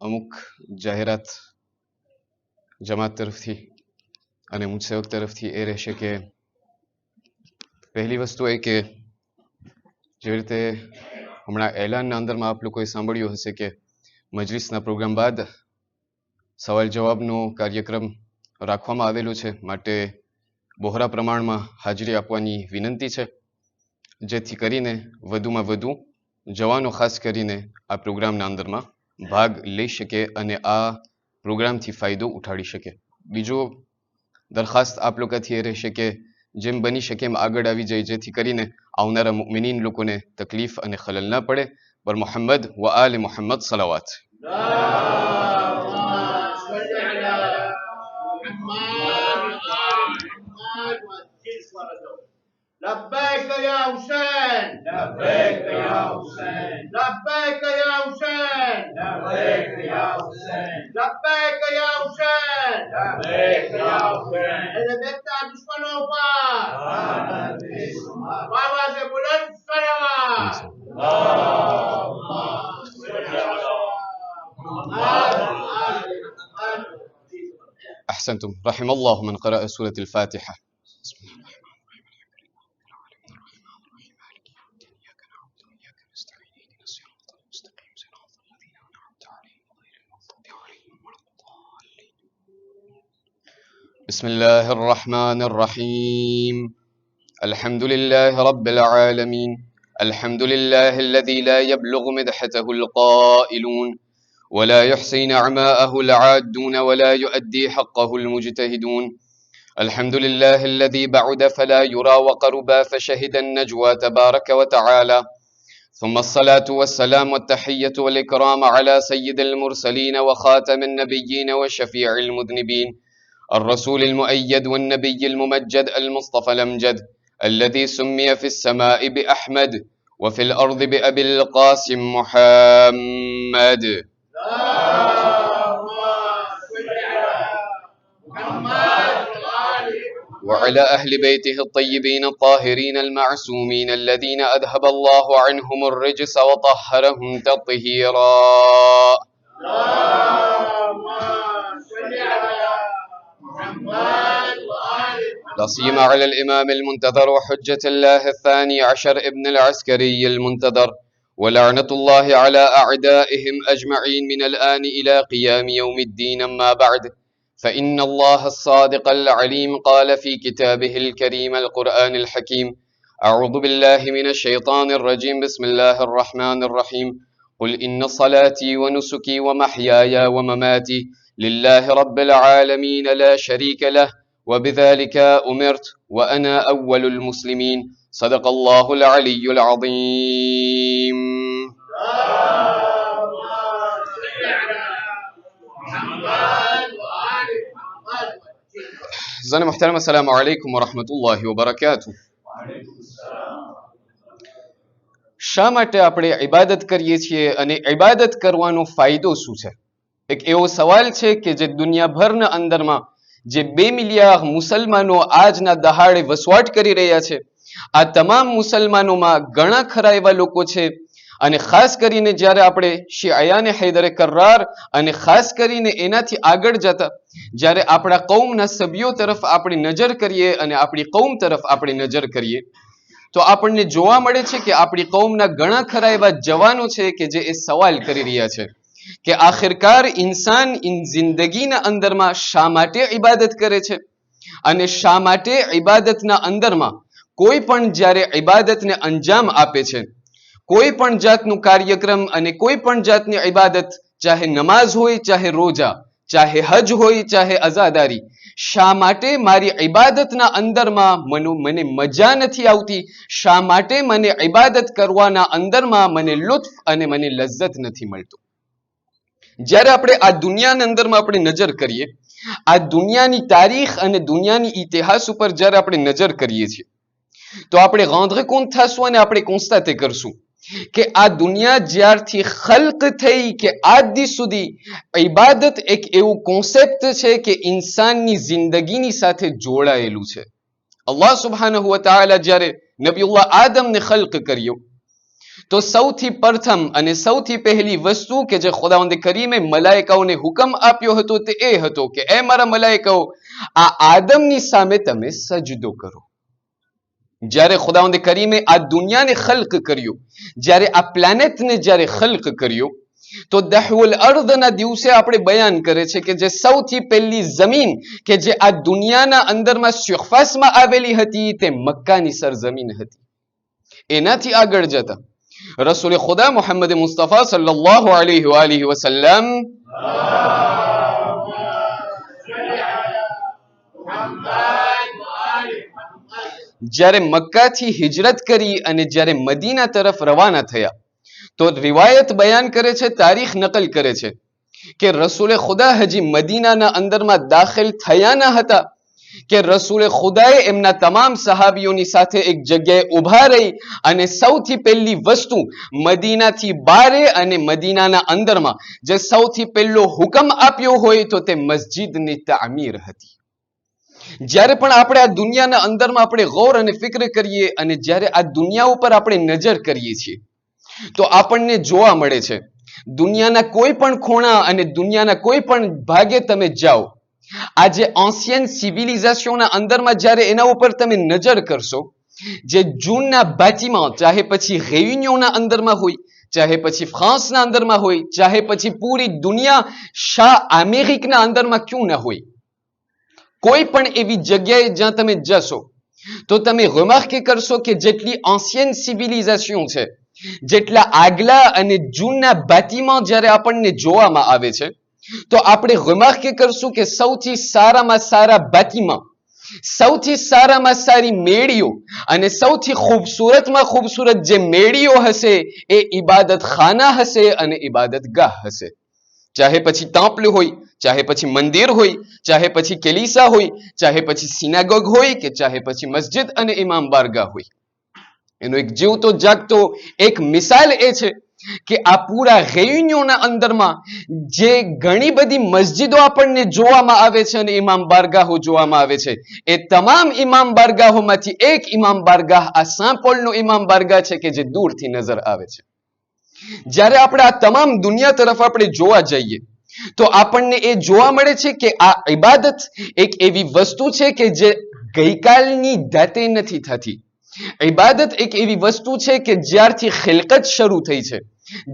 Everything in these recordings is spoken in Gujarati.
અમુક જાહેરાત જમાત તરફથી અને મુજસેવક તરફથી એ રહેશે કે પહેલી વસ્તુ એ કે જે રીતે હમણાં એલાનના અંદરમાં આપ લોકોએ સાંભળ્યું હશે કે મજલિસના પ્રોગ્રામ બાદ સવાલ જવાબનો કાર્યક્રમ રાખવામાં આવેલો છે, માટે બહોળા પ્રમાણમાં હાજરી આપવાની વિનંતી છે, જેથી કરીને વધુમાં વધુ જવાનો ખાસ કરીને આ પ્રોગ્રામના અંદરમાં ભાગ લઈ શકે અને આ પ્રોગ્રામથી ફાયદો ઉઠાડી શકે. બીજો દરખાસ્ત આપ લોકોથી એ રહેશે કે જેમ બની શકે એમ આગળ આવી જાય, જેથી કરીને આવનારા મુમિનીન લોકોને તકલીફ અને ખલલ ના પડે. પર મોહમ્મદ વ આલે મોહમ્મદ સલાવાત. لبيك يا حسين لبيك يا حسين لبيك يا حسين لبيك يا حسين لبيك يا حسين لبيك يا حسين اے بیٹا دشمنوں پر بابا سے بلند صلوات اللهم صل على محمد. أحسنتم. رحم الله من قرأ سورة الفاتحة. بسم الله الرحمن بسم الله الرحمن الرحيم. الحمد لله رب العالمين. الحمد لله الذي لا يبلغ مدحته القائلون ولا يحصي نعماءه العادون ولا يؤدي حقه المجتهدون. الحمد لله الذي بعد فلا يرى وقربا فشهد النجوى تبارك وتعالى. ثم الصلاة والسلام والتحية والإكرام على سيد المرسلين وخاتم النبيين وشفيع المذنبين الرسول المؤيد والنبي الممجد المصطفى الأمجد الذي سمي في السماء بأحمد وفي الأرض بأبي القاسم محمد. وعلى أهل بيته الطيبين الطاهرين المعصومين الذين أذهب الله عنهم الرجس وطهرهم تطهيرا. لا سيما على الإمام المنتظر وحجة الله الثاني عشر ابن العسكري المنتظر، ولعنة الله على أعدائهم أجمعين من الآن إلى قيام يوم الدين. أما بعد، فإن الله الصادق العليم قال في كتابه الكريم القرآن الحكيم: أعوذ بالله من الشيطان الرجيم. بسم الله الرحمن الرحيم. قل إن صلاتي ونسكي ومحياي ومماتي لله رب العالمين لا شريك له وبذلك أمرت وأنا أول المسلمين. صدق الله العلي العظيم. زن محترم، السلام عليكم ورحمة الله وبركاته. શા માટે આપણે ઇબાદત કરીએ છીએ અને ઇબાદત કરવાનો ફાયદો શું છે? એક એવો સવાલ છે કે જે દુનિયાભરના અંદરમાં જે 2 મિલિયન મુસલમાનો આજના દહાડે વસવાટ કરી રહ્યા છે, આ તમામ મુસલમાનોમાં ઘણા ખરા એવા લોકો છે, અને ખાસ કરીને જ્યારે આપણે શિયાને હૈદરે કર્રાર અને ખાસ કરીને એનાથી આગળ જતા જ્યારે આપણા કૌમના સભ્યો તરફ આપણે નજર કરીએ અને આપણી કૌમ તરફ આપણે નજર કરીએ તો આપણને જોવા મળે છે કે આપણી કૌમના ઘણા ખરા એવા જવાનો છે કે જે એ સવાલ કરી રહ્યા છે કે આખિરકાર ઇન્સાન જિંદગીના અંદરમાં શા માટે ઇબાદત કરે છે અને શા માટે ઇબાદતના અંદરમાં કોઈ પણ જ્યારે ઇબાદતને અંજામ આપે છે, કોઈ પણ જાતનું કાર્યક્રમ અને કોઈ પણ જાતની ઇબાદત, ચાહે નમાઝ હોય, ચાહે રોજા, ચાહે હજ હોય, ચાહે અઝાદારી, શા માટે મારી ઇબાદતના અંદરમાં મને મજા નથી આવતી? શા માટે મને ઇબાદત કરવાના અંદરમાં મને લુત્ફ અને મને લજ્જત નથી મળતું? જ્યારે આપણે આ દુનિયાના અંદરમાં આપણે નજર કરીએ, આ દુનિયાની તારીખ અને દુનિયાની ઇતિહાસ ઉપર જ્યારે આપણે નજર કરીએ છીએ તો આપણે ગાંધરે કોણ થશું અને આપણે કોન્સ્ટાતે કરશું કે આ દુનિયા જ્યારથી ખલ્ક થઈ કે આજ દી સુધી ઇબાદત એક એવું કોન્સેપ્ટ છે કે ઇન્સાનની જિંદગીની સાથે જોડાયેલું છે. અલ્લાહ સુબ્હાનહુ વ તઆલા જ્યારે નબીઉલ્લાહ આદમને ખલ્ક કર્યો તો સૌથી પ્રથમ અને સૌથી પહેલી વસ્તુ કે જે ખુદાવંદ કરીમે મલાઈકાઓને હુકમ આપ્યો હતો તે એ હતો કે એ મારા મલાઈકાઓ, આ આદમની સામે તમે સજદો કરો. જ્યારે ખુદાવંદ કરીમે આ દુનિયાને ખલ્ક કર્યું, જ્યારે આ પ્લેનેટને જ્યારે ખલ્ક કર્યું, તો દહવલ અર્ધના દિવસે આપણે બયાન કરે છે કે જે સૌથી પહેલી જમીન કે જે આ દુનિયાના અંદરમાં સરફેસમાં આવેલી હતી તે મક્કાની સરજમીન હતી. એનાથી આગળ જતા રસૂલ ખુદા મોહમ્મદ મુસ્તફા સલ્લલ્લાહુ અલૈહિ વસલ્લમ જ્યારે મક્કાથી હિજરત કરી અને જ્યારે મદીના તરફ રવાના થયા, તો રિવાયત બયાન કરે છે, તારીખ નકલ કરે છે કે રસૂલે ખુદા હજી મદીનાના અંદરમાં દાખલ થયા ન હતા કે રસૂલે ખુદાએ એમના તમામ સહાબીઓની સાથે એક જગ્યાએ ઊભા રહી અને સૌથી પહેલી વસ્તુ મદીનાથી બારે અને મદીનાના અંદરમાં જે સૌથી પહેલો હુકમ આપ્યો હોય તો તે મસ્જિદની તામીર હતી. જ્યારે પણ આપણે આ દુનિયાના અંદરમાં આપણે ગૌર અને ફિક્ર કરીએ અને જ્યારે આ દુનિયા ઉપર આપણે નજર કરીએ છીએ તો આપણને જોવા મળે છે દુનિયાના કોઈ પણ ખૂણા અને દુનિયાના કોઈ પણ ભાગે તમે જાઓ, આજે એન્શિયન સિવિલાઇઝેશનના અંદરમાં જ્યારે એના ઉપર તમે નજર કરશો, જે જૂનના બાચીમાં ચાહે પછી રેયુનિયોના અંદરમાં હોય, ચાહે પછી ફ્રાન્સના અંદરમાં હોય, ચાહે પછી પૂરી દુનિયા અમેરિકના અંદરમાં ક્યું ના હોય, કોઈ પણ એવી જગ્યાએ જ્યાં તમે જશો તો તમે રિમાર્ક કરશો કે જેટલી એન્શિયન સિવિલાઇઝેશન છે, જેટલા આગલા અને જૂનના બાચીમાં જ્યારે આપણને જોવામાં આવે છે, તો આપણે રિમાર્ક કરશું કે સૌથી સારામાં સારા બાચીમાં સૌથી સારામાં સારી મેળીઓ અને સૌથી ખૂબસૂરતમાં ખૂબસૂરત જે મેળીઓ હશે એ ઇબાદત ખાના હશે અને ઇબાદત ગાહ હશે. ચાહે પછી તાંપલ હોય, ચાહે પછી મંદિર હોય, ચાહે પછી કેલીસા હોય, ચાહે પછી સિનાગોગ હોય કે ચાહે પછી મસ્જિદ અને ઇમામ બારગાહ હોય. એનો એક જીવતો જાગતો એક મિસાલ એ છે કે આ પૂરા રેયુનિયોના અંદરમાં જે ઘણી બધી મસ્જિદો આપણને જોવામાં આવે છે અને ઇમામ બારગાહો જોવામાં આવે છે, એ તમામ ઇમામ બારગાહોમાંથી એક ઇમામ બારગાહ આ સાંપોલનો ઇમામ બારગાહ છે કે જે દૂરથી નજર આવે છે. જ્યારે આપણે આ તમામ દુનિયા તરફ આપણે જોવા જઈએ તો આપણને એ જોવા મળે છે કે આ ઇબાદત એક એવી વસ્તુ છે કે જે ગઈકાલની દાતે નથી થતી. ઇબાદત એક એવી વસ્તુ છે કે જ્યારથી ખિલકત શરૂ થઈ છે,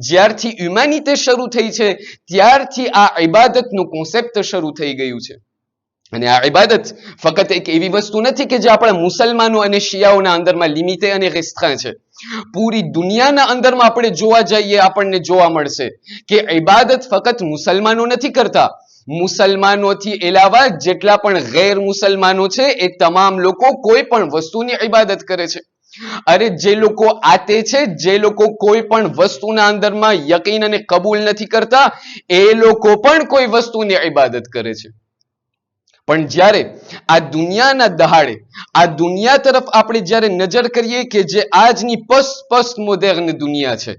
જ્યારથી હ્યુમેનિટી શરૂ થઈ છે, ત્યારથી આ ઇબાદતનું કોન્સેપ્ટ શરૂ થઈ ગયું છે. અને આ ઇબાદત ફક્ત એક એવી વસ્તુ નથી કે જે આપણા મુસલમાનો અને શિયાઓના અંદરમાં લિમિટે અને રેસ્ટ્રેઇન છે. પૂરી દુનિયાના અંદરમાં આપણે જોવા જઈએ આપણને જોવા મળશે કે ઇબાદત ફક્ત મુસલમાનો નથી કરતા, મુસલમાનોથી એલાવા જેટલા પણ ગેર મુસલમાનો છે એ તમામ લોકો કોઈ પણ વસ્તુની ઇબાદત કરે છે. અરે જે લોકો આતે છે, જે લોકો કોઈ પણ વસ્તુના અંદરમાં યકીન અને કબૂલ નથી કરતા, એ લોકો પણ કોઈ વસ્તુની ઇબાદત કરે છે. પણ જ્યારે આ દુનિયાના દહાડે આ દુનિયા તરફ આપણે જ્યારે નજર કરીએ કે જે આજની પોસ્ટ મોડર્ન દુનિયા છે,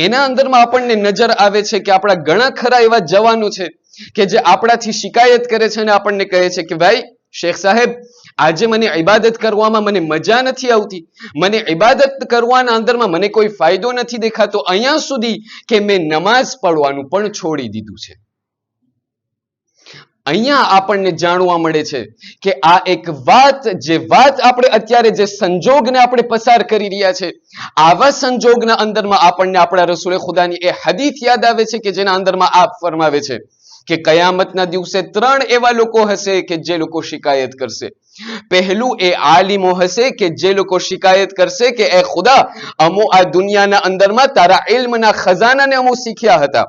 એના અંદરમાં આપણને નજર આવે છે કે આપણા ઘણા ખરા એવા જવાનો છે કે જે આપણાથી શિકાયત કરે છે અને આપણને કહે છે કે ભાઈ શેખ સાહેબ, આજે મને ઇબાદત કરવામાં મને મજા નથી આવતી, મને ઇબાદત કરવાના અંદરમાં મને કોઈ ફાયદો નથી દેખાતો, અહીંયા સુધી કે મેં નમાઝ પડવાનું પણ છોડી દીધું છે. અહીંયા આપણને જાણવા મળે છે કે આ એક વાત આપણે અત્યારે જે સંજોગને આપણે પસાર કરી રહ્યા છે, આવા સંજોગના અંદરમાં આપણને આપણા રસૂલે ખુદાની એ હદીથ યાદ આવે છે કે જેના અંદરમાં આપ ફરમાવે છે કે કયામતના દિવસે 3 એવા લોકો હશે કે જે લોકો શિકાયત કરશે. પહેલું એ આલિમો હશે કે જે લોકો શિકાયત કરશે કે એ ખુદા, અમો આ દુનિયાના અંદરમાં તારા ઇલ્મના ખજાનાને અમો શીખ્યા હતા,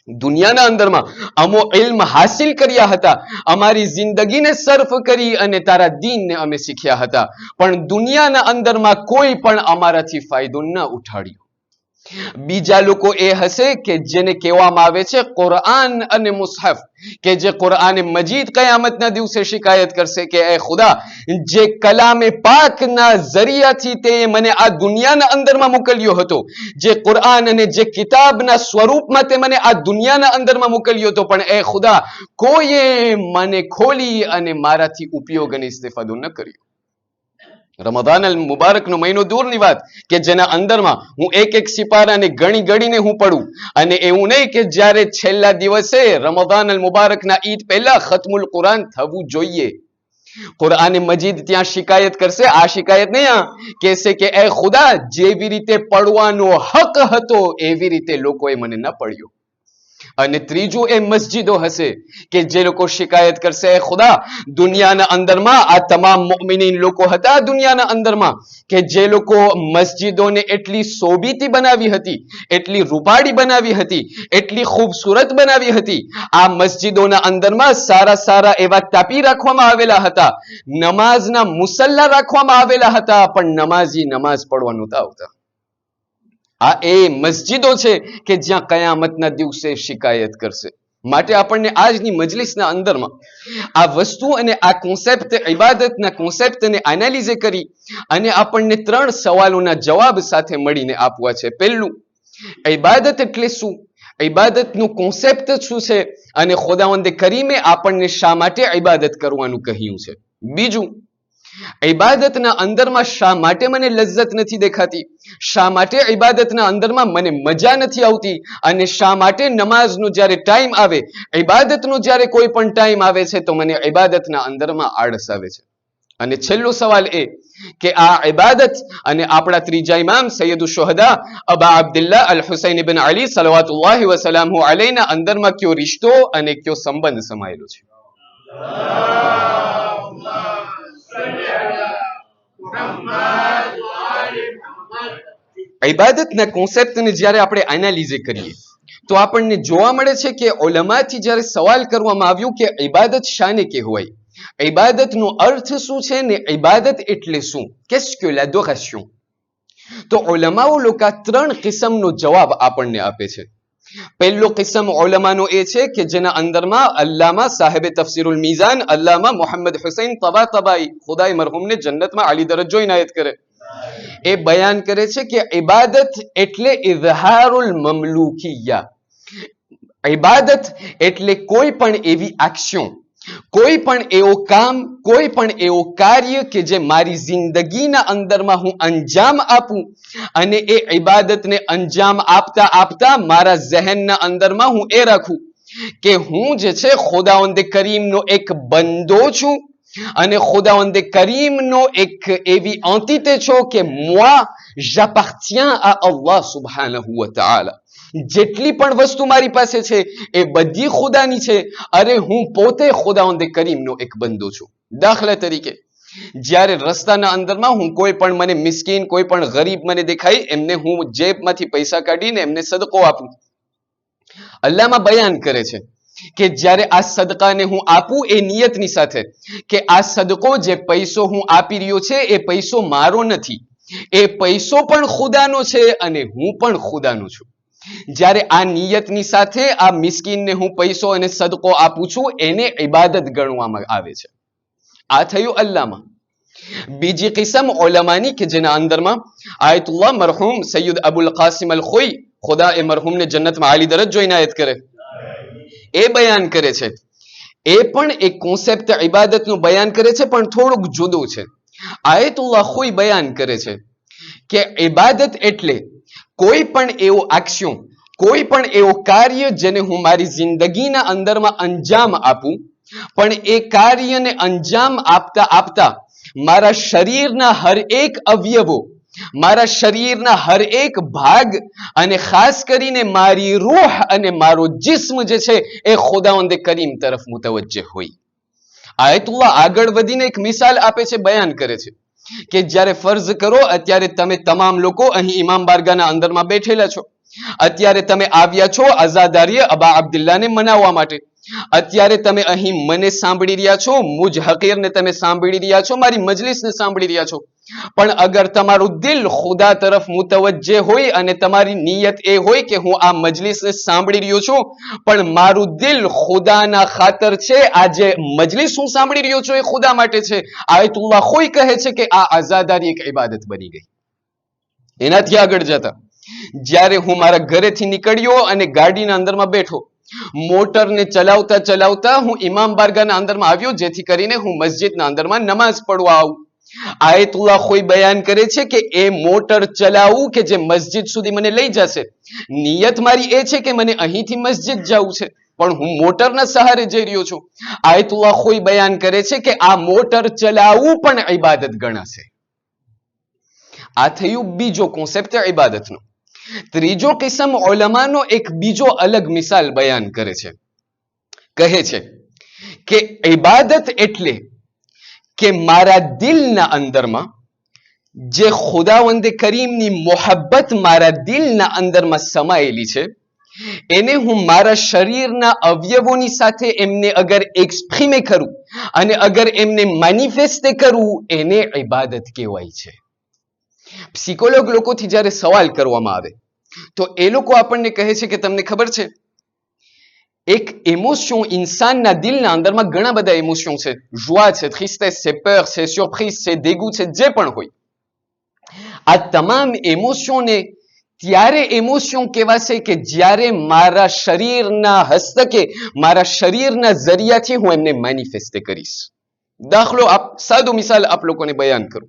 દુનિયાના અંદરમાં અમો ઇલ્મ હાસિલ કર્યા હતા, અમારી જિંદગીને સર્ફ કરી અને તારા દીનને અમે શીખ્યા હતા, પણ દુનિયાના અંદરમાં કોઈ પણ અમારાથી ફાયદો ન ઉઠાડ્યો. બીજા લોકો એ હશે કે જેને કહેવામાં આવે છે કુરઆન અને મુસહફ, કે જે કુરઆન મજીદ કયામતના દિવસે શિકાયત કરશે કે એ ખુદા, જે કલામે પાકના ઝરિયાથી તે મને આ દુનિયાના અંદરમાં મોકલ્યો હતો, જે કુરઆન અને જે કિતાબના સ્વરૂપમાં તે મને આ દુનિયાના અંદરમાં મોકલ્યો હતો, પણ એ ખુદા કોઈએ મને ખોલી અને મારાથી ઉપયોગ અને ઇસ્તેફાદો ન કર્યો. રમઝાન અલ મુબારકનો મહિનો દૂરની વાત કે જેના અંદરમાં હું એક સિપારાને ગણી ગણીને હું પડું, અને એવું નહીં કે જ્યારે છેલ્લા દિવસે રમઝાન અલ મુબારકના ઈદ પહેલા ખતમુલ કુરાન થવું જોઈએ. કુરાન મજીદ ત્યાં શિકાયત કરશે, આ શિકાયત નહીં કહેશે કે એ ખુદા જેવી રીતે પડવાનો હક હતો એવી રીતે લોકોએ મને ન પડ્યો. અને ત્રીજું એ મસ્જિદો હશે કે જે લોકો શિકાયત કરશે, એ ખુદા દુનિયાના અંદરમાં આ તમામ મુમિનીન લોકો હતા દુનિયાના અંદરમાં કે જે લોકો મસ્જિદોને એટલી શોભીતી બનાવી હતી, એટલી રૂપાળી બનાવી હતી, એટલી ખૂબસૂરત બનાવી હતી, આ મસ્જિદોના અંદરમાં સારા સારા એવા તાપી રાખવામાં આવેલા હતા, નમાઝના મુસલ્લા રાખવામાં આવેલા હતા, પણ નમાઝી નમાઝ પડવા નહોતા આવતા. આ એ મસ્જિદો છે કે જ્યાં કયામતના દિવસે શિકાયત કરશે. માટે આપણને આજની મજલિસના અંદરમાં આ વસ્તુ અને આ કોન્સેપ્ટ ઇબાદતના કોન્સેપ્ટને એનાલિઝ કરી અને આપણને 3 સવાલોના જવાબ સાથે મળીને આપવા છે. પહેલું, ઇબાદત એટલે શું? ઇબાદતનો કોન્સેપ્ટ શું છે અને ખુદાવંદ કરીમે આપણને શા માટે ઇબાદત કરવાનું કહ્યું છે? બીજું, ઇબાદતના અંદરમાં શા માટે મને લજ્જત નથી દેખાતી, શા માટે ઇબાદતના અંદરમાં મને મજા નથી આવતી, અને શા માટે નમાઝનો જ્યારે ટાઈમ આવે, ઇબાદતનો જ્યારે કોઈ પણ ટાઈમ આવે છે તો મને ઇબાદતના અંદરમાં આળસ આવે છે. અને છેલ્લો સવાલ એ કે આ ઇબાદત અને આપણા ત્રીજા ઇમામ સૈયદુ શુહદા અબા અબ્દુલ્લાહ અલ હુસૈન ઇબ્ન અલી સલવાતુલ્લાહિ વ સલામહુ અલૈહિના અંદરમાં કયો રિશ્તો અને કયો સંબંધ સમાયેલો છે? ઇબાદતના કોન્સેપ્ટને જ્યારે આપણે એનાલિઝ કરીએ તો આપણને જોવા મળે છે કે ઉલમાથી જ્યારે સવાલ કરવામાં આવ્યું કે ઇબાદત શાને કહેવાય, ઇબાદતનો અર્થ શું છે ને ઇબાદત એટલે શું, qu'est-ce que l'adoration, તો ઉલમાઓ લોકો 3 કિસ્મનો જવાબ આપણને આપે છે. પહેલો કિસ્મ ઉલમાનો એ છે કે જેના અંદરમાં અલ્લામા સાહેબે તફસીરુલ મીઝાન અલ્લામા મોહમ્મદ હુસૈન તબાતબાઈ ખુદાએ મરહુમને જન્નતમાં આલી દરજ્જો ઇનાયત કરે, એ બયાન કરે છે કે ઇબાદત એટલે ઇઝહારુલ મમલુકિયા. ઇબાદત એટલે કોઈ પણ એવી એક્શન, કોઈ પણ એવો કામ, કોઈ પણ એવો કાર્ય કે જે મારી જિંદગીના અંદરમાં હું અંજામ આપું અને એ ઇબાદતને અંજામ આપતા આપતા મારા ઝહેનના અંદરમાં હું એ રાખું કે હું જે છે ખુદાવંદ કરીમનો એક બંદો છું અને ખુદાવંદ કરીમનો એક એવી એન્ટિટી છો કે moi j'appartiens à Allah subhanahu wa ta'ala. જેટલી પણ વસ્તુ મારી પાસે છે એ બધી ખુદાની છે, અરે હું પોતે ખુદાવંદ કરીમનો એક બંદો છું. દાખલા તરીકે જ્યારે રસ્તાના અંદરમાં હું કોઈ પણ મને મિસ્કીન, કોઈ પણ ગરીબ મને દેખાય, એમને હું જેબમાંથી પૈસા કાઢીને એમને સદકો આપું. અલ્લાહમાં બયાન કરે છે કે જ્યારે આ સદકાને હું આપું એ નિયતની સાથે કે આ સદકો જે પૈસો હું આપી રહ્યો છે એ પૈસો મારો નથી, એ પૈસો પણ ખુદાનો છે અને હું પણ ખુદાનો છું. જ્યારે આ નિયતની સાથે આ મિસ્કીનને હું પૈસો અને સદકો આપું છું એને ઇબાદત ગણવામાં આવે છે. આ થયું અલ્લામાં. બીજી કિસ્મ ઉલમાની કે જેના અંદરમાં આયતુલ્લાહ મરહુમ સૈયદ અબુલ કાસિમ અલ ખુઈ ખુદા એ મરહુમને જન્નતમાં આલી દરજ્જો ઇનાયત કરે, એ બયાન કરે છે, એ પણ એક કોન્સેપ્ટ ઇબાદતનું બયાન કરે છે પણ થોડુંક જુદું છે. આયતુલ્લાહ ખુઈ બયાન કરે છે કે ઇબાદત એટલે કોઈ પણ એવો એક્શન, કોઈ પણ એવો કાર્ય જેને હું મારી જિંદગીના અંદરમાં અંજામ આપું, પણ એ કાર્યને અંજામ આપતા આપતા મારા શરીરના હર એક અવયવો, મારા શરીરના હર એક ભાગ અને ખાસ કરીને મારી રૂહ અને મારો જિસ્મ જે છે એ ખુદાવંદ કરીમ તરફ મુતવજ્જહ હોય. આયતુલ્લાહ આગળ વધીને એક મિસાલ આપે છે, બયાન કરે છે કે જ્યારે ફર્ઝ કરો અત્યારે તમે તમામ લોકો અહીં ઇમામ બારગાહના અંદરમાં બેઠેલા છો, અત્યારે તમે આવ્યા છો અઝાદારીએ અબા અબ્દુલ્લાહને મનાવવા માટે, અત્યારે તમે અહીં મને સાંભળી રહ્યા છો, મુજ હકીરને તમે સાંભળી રહ્યા છો, મારી મજલિસને સાંભળી રહ્યા છો, પણ અગર તમારું દિલ ખુદા તરફ મુતવજ્જહ હોય અને તમારી નિયત એ હોય કે હું આ મજલિસને સાંભળી રહ્યો છું પણ મારું દિલ ખુદાના ખાતર છે, આ જે મજલિસ હું સાંભળી રહ્યો છું એ ખુદા માટે છે, આયતુલ્લાહ ખુઈ કહે છે કે આ આઝાદારી એક ઇબાદત બની ગઈ. એનાથી આગળ જતા જ્યારે હું મારા ઘરેથી નીકળ્યો અને ગાડીના અંદરમાં બેઠો, મોટરને ચલાવતા ચલાવતા હું ઇમામ બારગાહના અંદરમાં આવ્યો જેથી કરીને હું મસ્જિદના અંદરમાં નમાઝ પડવા આવું. આયતુલ્લાહ ખોઈ બયાન કરે છે કે એ મોટર ચલાવું કે જે મસ્જિદ સુધી મને લઈ જશે. નિયત મારી એ છે કે મને અહીંથી મસ્જિદ જવું છે, પણ હું મોટરના સહારે જઈ રહ્યો છું. આયતુલ્લાહ ખોઈ બયાન કરે છે કે આ મોટર ચલાવવું પણ ઇબાદત ગણાશે. આ થયું બીજો કોન્સેપ્ટ ઇબાદતનો. ત્રીજો કિસ્મ ઉલમાનો એક બીજો અલગ મિસાલ બયાન કરે છે. કહે છે કે ઇબાદત એટલે કે મારા દિલના અંદરમાં જે ખુદાવંદ કરીમની મોહબ્બત મારા દિલના અંદરમાં સમાયેલી છે, એને હું મારા શરીરના અવયવોની સાથે એમને અગર એક્સપ્રીમે કરું અને અગર એમને મેનિફેસ્ટે કરું, એને ઇબાદત કહેવાય છે. સાયકોલોગ લોકોથી જ્યારે સવાલ કરવામાં આવે તો એ લોકો આપણને કહે છે કે તમને ખબર છે, એક ઇમોશન ઇન્સાનના દિલના અંદરમાં ઘણા બધા ઇમોશન છે. જોie છે, tristesse છે, peur છે, surprise છે, dégoût છે, જે પણ હોય, આ તમામ ઇમોશનને ત્યારે ઇમોશન કહેવાશે કે જ્યારે મારા શરીરના હસ્તકે, મારા શરીરના જરિયાથી હું એમને મેનિફેસ્ટ કરીશ. દાખલો સાદો મિસાલ આપ લોકોને બયાન કરું.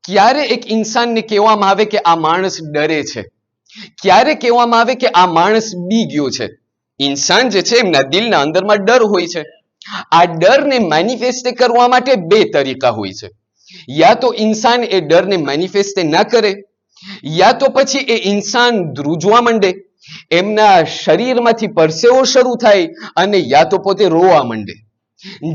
ક્યારે એક ઇન્સાનને કહેવામાં આવે કે આ માણસ ડરે છે, ક્યારે કહેવામાં આવે કે આ માણસ બી ગયો છે. ઇન્સાન જે છે એમના દિલના અંદરમાં ડર હોય છે. આ ડરને મેનિફેસ્ટ કરવા માટે બે તરીકા હોય છે. યા તો ઇન્સાન એ ડરને મેનિફેસ્ટ ના કરે, યા તો પછી એ ઇન્સાન ધ્રુજવા માંડે, એમના શરીરમાંથી પરસેવો શરૂ થાય અને યા તો પોતે રોવા માંડે.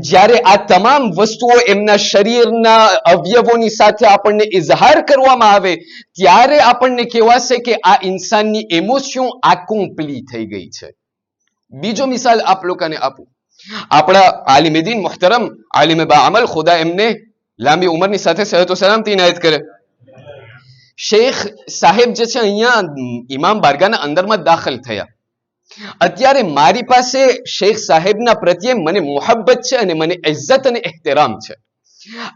જ્યારે આ તમામ વસ્તુઓ એમના શરીરના અવયવોની સાથે આપણને ઇઝહાર કરવામાં આવે ત્યારે આપણને કહેવાશે કે આ ઇન્સાનની ઇમોશન આકોમ્પ્લી થઈ ગઈ છે. બીજો મિસાલ આપ લોકોને આપું. આપણા આલિમે દીન મુહતરમ આલિમે બાઅમલ, ખુદા એમને લાંબી ઉંમરની સાથે સહત સલામતી ઇનાયત કરે, શેખ સાહેબ જે છે અહીંયા ઇમામ બારગાહના અંદરમાં દાખલ થયા. અત્યારે મારી પાસે શેખ સાહેબના પ્રત્યે મને મોહબ્બત છે અને મને ઇજ્જત અને એહતરામ છે.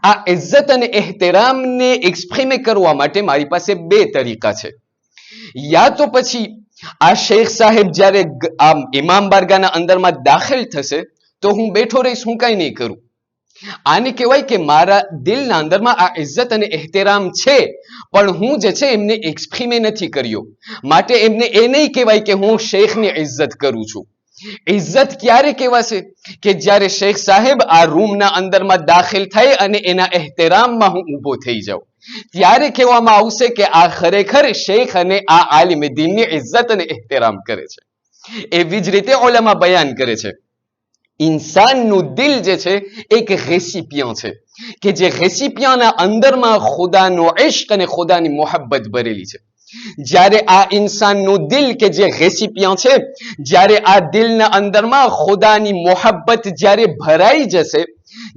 આ ઇજ્જત અને એહતરામને એક્સપ્રીમે કરવા માટે મારી પાસે બે તરીકા છે. યા તો પછી આ શેખ સાહેબ જ્યારે આ ઇમામ બારગાહના અંદરમાં દાખલ થશે તો હું બેઠો રહીશ, હું કઈ નહીં કરું. આને કહેવાય કે મારા દિલના અંદરમાં આ ઇજ્જત અને એહતરામ છે, પણ હું જે છે એમને એક્સપ્રીમે નથી કર્યો, માટે એમને એ નહીં કહેવાય કે હું શેખની ઇજ્જત કરું છું. ઇજ્જત ક્યારે કહેવાશે કે જ્યારે શેખ સાહેબ આ રૂમના અંદરમાં દાખલ થાય અને એના એહતરામમાં હું ઊભો થઈ જાઉં, ત્યારે કહેવામાં આવશે કે આ ખરેખર શેખ અને આ આલિમે દીનની ઇજ્જત અને એહતરામ કરે છે. એવી જ રીતે ઉલમા બયાન કરે છે, ઇન્સાનનું દિલ જે છે એક રેસિપિયન્ટ છે કે જે રેસિપિયન્ટના અંદરમાં ખુદાનો ઇશ્ક અને ખુદાની મોહબ્બત ભરેલી છે. જ્યારે આ ઇન્સાનનું દિલ કે જે રેસિપિયન્ટ છે, જ્યારે આ દિલના અંદરમાં ખુદાની મોહબ્બત જ્યારે ભરાઈ જશે,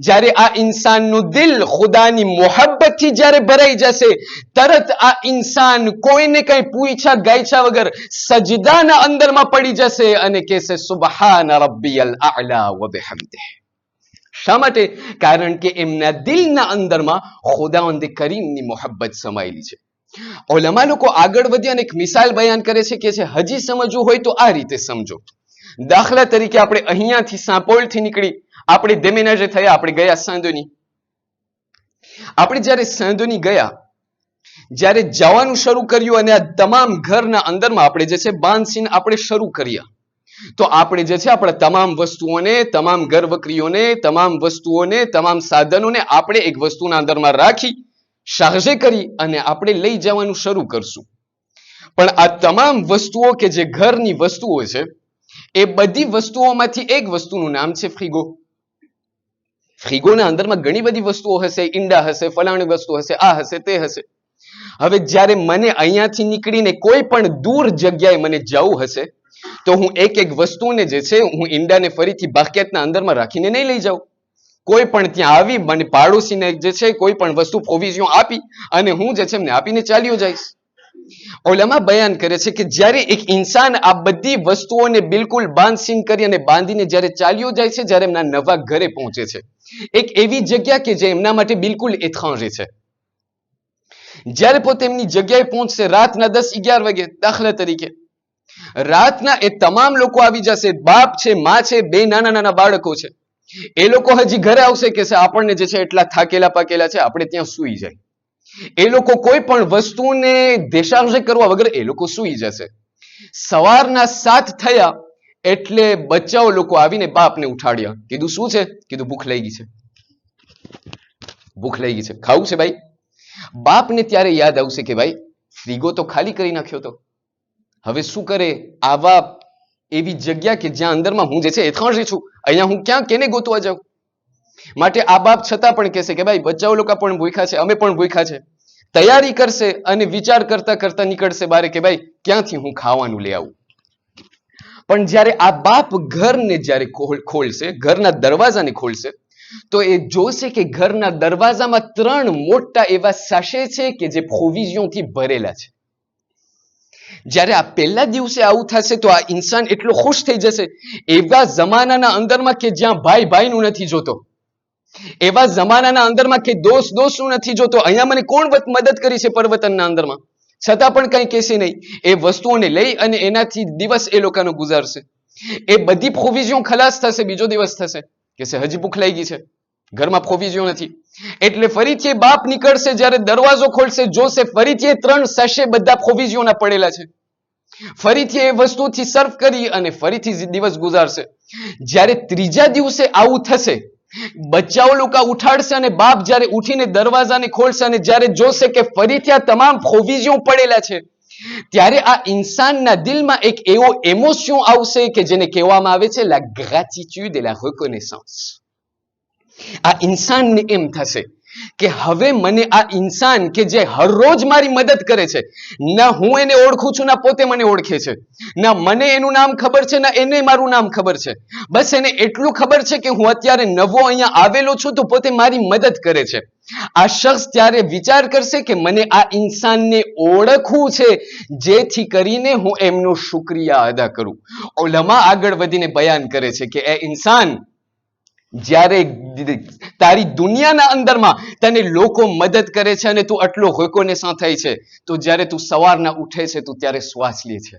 જ્યારે આ ઇન્સાનનું દિલ ખુદાની મોહબ્બતથી જ્યારે ભરાઈ જશે, તરત આ ઇન્સાન કોઈને કઈ પૂછ્યા ગાયછા વગર સજદાના અંદરમાં પડી જશે અને કહેશે સુબહાન રબ્બિયલ આલા વ બિહમદિહ. શા માટે? કારણ કે એમના દિલના અંદરમાં ખુદાવંદ કરીમની મોહબ્બત સમાયેલી છે. ઉલમા લોકો આગળ વધ્યા અને એક મિસાલ બયાન કરે છે કે હજી સમજવું હોય તો આ રીતે સમજો. દાખલા તરીકે આપણે અહીંયાથી સાંપોલથી નીકળી આપણે દેમેનાજે થયા, આપણે ગયા સાંધોની. આપણે જ્યારે સાંધોની ગયા, જ્યારે જવાનું શરૂ કર્યું અને આ તમામ ઘરના અંદરમાં આપણે જે છે બાંધસીને આપણે શરૂ કર્યા, તો આપણે જે છે આપણા તમામ વસ્તુઓને, તમામ ઘરવકરીઓને, તમામ વસ્તુઓને, તમામ સાધનોને આપણે એક વસ્તુના અંદરમાં રાખી શાહજે કરી અને આપણે લઈ જવાનું શરૂ કરશું. પણ આ તમામ વસ્તુઓ કે જે ઘરની વસ્તુઓ છે, એ બધી વસ્તુઓમાંથી એક વસ્તુનું નામ છે ફ્રીગો. ફ્રીગોના અંદરમાં ઘણી બધી વસ્તુઓ હશે, ઈંડા હશે, ફલાણી વસ્તુ હશે, આ હશે, તે હશે. હવે જ્યારે મને અહીંયાથી નીકળીને કોઈ પણ દૂર જગ્યાએ મને જવું હશે તો હું એક એક વસ્તુને જે છે હું ઈંડાને ફરીથી બાસ્કેટના અંદરમાં રાખીને નહીં લઈ જાઉં. કોઈ પણ ત્યાં આવી મને પાડોશીને જે છે કોઈ પણ વસ્તુ પ્રોવિઝન આપી અને હું જે છે એમને આપીને ચાલ્યો જઈશ. ઉલમા બયાન કરે છે કે જ્યારે એક ઇન્સાન આ બધી વસ્તુઓને બિલકુલ બાંધસીન કરી અને બાંધીને જ્યારે ચાલ્યો જાય છે, જ્યારે એમના નવા ઘરે પહોંચે છે, એક એવી જગ્યા કે જે એમના માટે બિલકુલ એથાંજે છે, જ્યારે પોતે એમની જગ્યાએ પહોંચશે રાતના 10-11 વાગે, દાખલા તરીકે રાતના એ તમામ લોકો આવી જશે, બાપ છે, માં છે, બે નાના નાના બાળકો છે. એ લોકો હજી ઘરે આવશે કે આપણને જે છે એટલા થાકેલા પાકેલા છે, આપણે ત્યાં સૂઈ જાય. એ લોકો કોઈ પણ વસ્તુને દેશાર્જ કરવા વગર એ લોકો સૂઈ જશે. સવારના 7 થયા એટલે બચ્ચાઓ લોકો આવીને બાપને ઉઠાડ્યા. કીધું શું છે? કીધું ભૂખ લાગી છે. ભૂખ લાગી છે, ખાવું છે ભાઈ. બાપને ત્યારે યાદ આવશે કે ભાઈ ફ્રીગો તો ખાલી કરી નાખ્યો તો. હવે શું કરે? આવા એવી જગ્યા કે જ્યાં અંદરમાં હું જે છે એથાણજી છું, અહીંયા હું ક્યાં કેને ગોતવા જાઉં? માટે આ બાપ છતાં પણ કહેશે કે ભાઈ બચ્ચાઓ લોકો પણ ભૂખ્યા છે, અમે પણ ભૂખ્યા છે. તૈયારી કરશે અને વિચાર કરતા કરતા નીકળશે બારે કે ભાઈ ક્યાંથી હું ખાવાનું લઈ આવું. પણ જ્યારે આ બાપ ઘરને જ્યારે ખોલશે, ઘરના દરવાજાને ખોલશે, તો એ જોશે કે ઘરના દરવાજામાં 3 મોટા એવા સાશે છે કે જે પ્રોવિઝનથી ભરેલા છે. જ્યારે આ પહેલા દિવસે આવું થશે તો આ ઇન્સાન એટલો ખુશ થઈ જશે. એવા જમાનાના અંદરમાં કે જ્યાં ભાઈ ભાઈનું નથી જોતો, એવા જમાનાના અંદરમાં કે દોસ્ત દોસ્તનું નથી જોતો, અહીંયા મને કોણ મદદ કરી છે પરિવર્તનના અંદરમાં, છતાં પણ કંઈ કહેશે નહીં. એ વસ્તુઓને લઈ અને એનાથી દિવસ એ લોકોનો ગુજારશે. એ બધી પ્રોવિઝન ખલાસ થશે. બીજો દિવસ થશે કે હજી ભૂખ લાગી છે, ઘરમાં પ્રોવિઝન નથી. એટલે ફરીથી બાપ નીકળશે, જ્યારે દરવાજો ખોલશે જોશે ફરીથી 3 સેશે બધા પ્રોવિઝનના પડેલા છે. ફરીથી એ વસ્તુથી સર્વ કરી અને ફરીથી દિવસ ગુજારશે. જ્યારે ત્રીજા દિવસે આવું થશે, બચ્ચાઓ લોકો ઉઠાડશે અને બાપ જ્યારે ઉઠીને દરવાજાને ખોલશે અને જ્યારે જોશે કે ફરીથી આ તમામ પ્રોવિઝન પડેલા છે, ત્યારે આ ઇન્સાનના દિલમાં એક એવો ઇમોશન આવશે કે જેને કહેવામાં આવે છે la gratitude et la reconnaissance. આ ઇન્સાનને એમ થશે કે હવે મને આ ઇન્સાન કે જે હરરોજ મારી મદદ કરે છે, ના હું એને ઓળખું છું ના પોતે મને ઓળખે છે, ના મને એનું નામ ખબર છે ના એને મારું નામ ખબર છે, બસ એને એટલું ખબર છે કે હું અત્યારે નવો અહીંયા આવેલો છું તો પોતે મારી મદદ કરે છે. આ શખ્સ ત્યારે વિચાર કરશે કે મને આ ઇન્સાનને ઓળખવું છે, જેથી કરીને હું એમનો શુક્રિયા અદા કરું. ઉલમા આગળ વધીને બયાન કરે છે કે એ ઇન્સાન, જ્યારે તારી દુનિયાના અંદરમાં તને લોકો મદદ કરે છે અને તું આટલો reconnaissant થાય છે, તો જ્યારે તું સવારના ઉઠે છે તું ત્યારે શ્વાસ લે છે,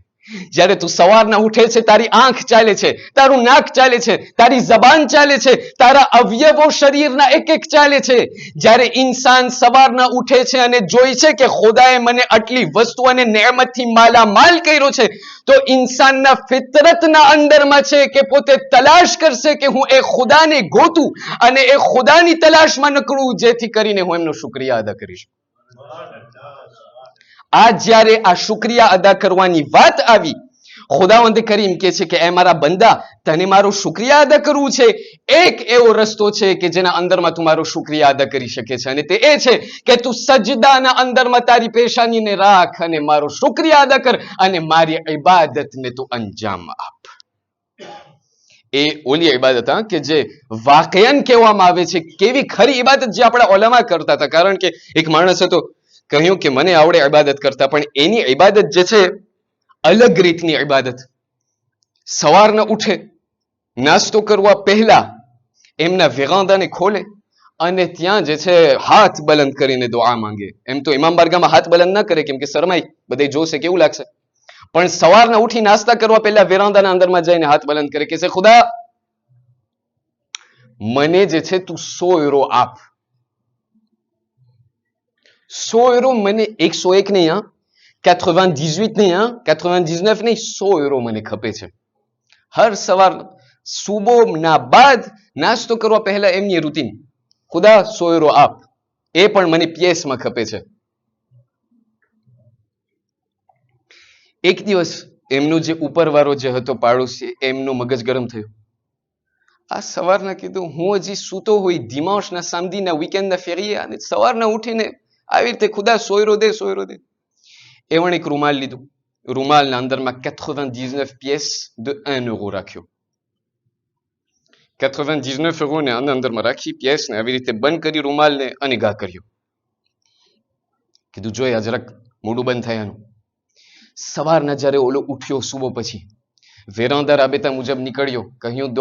જ્યારે તું સવારના ઉઠે છે તારી આંખ ચાલે છે, તારું નાક ચાલે છે, તારી જબાન ચાલે છે, તારા અવયવો શરીરના એક એક ચાલે છે. જ્યારે ઇન્સાન સવારના ઉઠે છે અને જોઈ છે કે ખુદાએ મને આટલી વસ્તુ અને નેમતથી માલામાલ કર્યો છે, તો ઇન્સાનના ફિતરતના અંદરમાં છે કે પોતે તલાશ કરશે કે હું એ ખુદાને ગોતું અને એ ખુદાની તલાશમાં નીકળું, જેથી કરીને હું એમનો શુક્રિયા અદા કરીશ. આ જ્યારે આ શુક્રિયા અદા કરવાની વાત આવી, ખુદાવંદ કરીમ કહે છે કે એ મારા બંદા, તને મારો શુક્રિયા અદા કરવું છે, એક એવો રસ્તો છે કે જેના અંદરમાં તું મારો શુક્રિયા અદા કરી શકે છે, અને તે એ છે કે તું સજદાના અંદરમાં તારી પેશાનીને રાખ અને મારો શુક્રિયા અદા કર અને મારી ઇબાદતને તું અંજામ આપ. એ ઓલી ઇબાદત કે જે વાકયન કહેવામાં આવે છે, કેવી ખરી ઇબાદત જે આપણા ઉલમા કરતા હતા. કારણ કે એક માણસ હતો, કહ્યું કે મને આવડે ઇબાદત કરતા, પણ એની ઇબાદત જે છે અલગ રીતની ઇબાદત. સવારના ઉઠે, નાસ્તો કરવા પહેલા એમના વેરાંદાને ખોલે અને ત્યાં જે છે હાથ બલંદ કરીને દુઆ માંગે. એમ તો ઇમામ બારગામાં હાથ બલંદ ન કરે કેમ કે શરમાઈ, બધે જોશે કેવું લાગશે, પણ સવારના ઉઠી નાસ્તા કરવા પહેલા વેરાંદાના અંદરમાં જઈને હાથ બલંદ કરે કે છે ખુદા, મને જે છે તું 100 યુરો આપ. 100 યુરો મને, 101 નહીં, 98 નહીં, 99 નહીં, 100 યુરો મને ખપે છે. હર સવાર સુબહના બાદ નાસ્તો કરવા પહેલા એમની રૂટીન, ખુદા 100 યુરો આપ, એ પણ મને પીએસમાં ખપે છે. એક દિવસ એમનો જે ઉપરવાળો જે હતો પાડોશી, એમનો મગજ ગરમ થયો. આ સવારના કીધું હું હજી સૂતો હોય દિમાશના સામદીના વીકેન્ડના ફેરીએ અને સવારના ઉઠીને આવી રીતે ખુદા 100 યુરો દે, 100 યુરો દે. એવણ એક રૂમાલ લીધું, રૂમાલના અંદરમાં 99 pièces de 1 euro રાખ્યો. 99 યુરોને આના અંદરમાં રાખી, pièces ને આવી રીતે બંધ કરી રૂમાલને અને ઘા કર્યો. કીધું જોઈ આ જરાક મોઢું બંધ થાય આનું. સવારના જ્યારે ઓલો ઉઠ્યો સુબહ પછી, વેરાંદા રાબેતા મુજબ નીકળ્યો, કહ્યું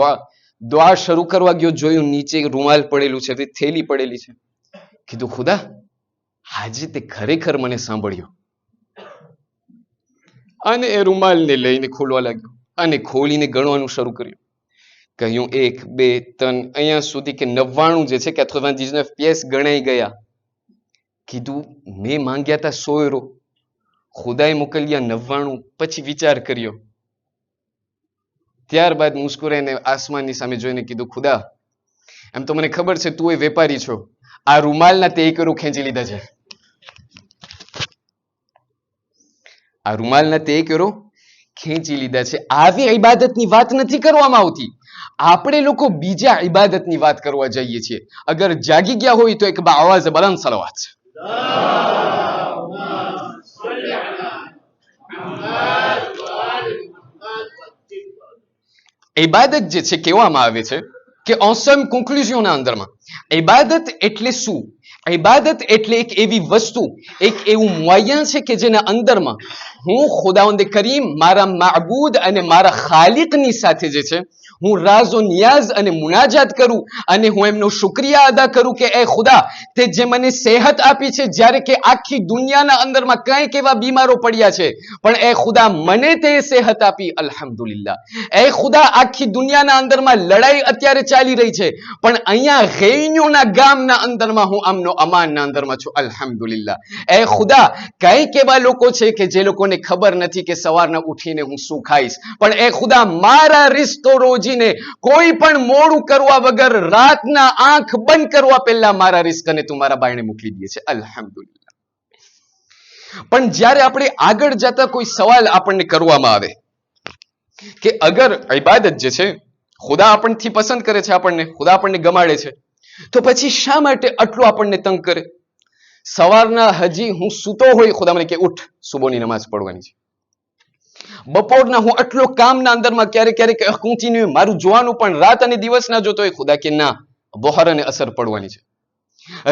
દુઆ શરૂ કરવા ગયો, જોયું નીચે રૂમાલ પડેલું છે, થેલી પડેલી છે. કીધું ખુદા, આજે તે ખરેખર મને સાંભળ્યો. અને એ રૂમાલને લઈને ખોલવા લાગ્યો અને ખોલીને ગણવાનું શરૂ કર્યું. કહ્યું 1 2 3 અહીંયા સુધી કે 99 જે છે કે 99 pièces ગણાઈ ગયા. કીધું મેં માંગ્યા હતા 100 યુરો, ખુદાએ મોકલ્યા 99. પછી વિચાર કર્યો. ત્યારબાદ મુસ્કુરાઈને આસમાનની સામે જોઈને કીધું, ખુદા એમ તો મને ખબર છે તું એ વેપારી છો, આ રૂમાલના તે 1 યુરો ખેંચી લીધા છે. આ રૂમાલના તે 1 યુરો ખેંચી લીધા છે. આવી ઇબાદતની વાત નથી કરવામાં આવતી. આપણે લોકો બીજા ઇબાદતની વાત કરવા જઈએ છીએ. અગર જાગી ગયા હોય તો એક આવાજ બલંદ સલવાત. ઇબાદત જે છે કહેવામાં આવે છે કે ઓસમ કોન્ક્લુઝનના અંદરમાં ઇબાદત એટલે શું? ઇબાદત એટલે એક એવી વસ્તુ, એક એવું મુઅય્યન છે કે જેના અંદરમાં હું ખુદાવંદ કરીમ મારા માબૂદ અને મારા ખાલિકની સાથે જે છે હું રાઝો નિયાઝ અને મુનાજાત કરું અને હું એમનો શુક્રિયા અદા કરું કે એ ખુદા તે જે મને સેહત આપી છે, જ્યારે કે આખી દુનિયાના અંદરમાં કંઈક એવા બીમારો પડ્યા છે પણ એ ખુદા મને તે સેહત આપી, અલ્હમ્દુલિલ્લાહ. એ ખુદા આખી દુનિયાના અંદરમાં લડાઈ અત્યારે ચાલી રહી છે પણ અહીંયા ગેઈન્યોના ગામના અંદરમાં હું અમનો અમાનના અંદરમાં છું, અલ્હમ્દુલિલ્લાહ. એ ખુદા કંઈક એવા લોકો છે કે જે લોકોને ખબર નથી કે સવારના ઉઠીને હું શું ખાઈશ, પણ એ ખુદા મારા રિસ્ક રોજીને કોઈ પણ મોડું કરવા વગર રાતના આંખ બંધ કરવા પહેલા મારા રિસ્કને તું મારા બાયણે મોકલી દે છે, અલ્હમ્દુલિલ્લાહ. પણ જ્યારે આપણે આગળ જતા કોઈ સવાલ આપણને કરવામાં આવે કે અગર ઇબાદત જે છે ખુદા આપણથી પસંદ કરે છે, ખુદા આપણને ગમાડે છે, તો પછી શા માટે આટલું આપણને તંગ કરે? સવારના હજી હું સૂતો હોય, ખુદા મને કે ઉઠ સુબહની નમાઝ પડવાની છે. બપોરના હું આટલો કામના અંદરમાં ક્યારેક કન્ટિન્યુ મારું જોવાનું પણ રાત અને દિવસ ના જોતો હોય, ખુદા કે ના બહોર અને અસર પડવાની છે.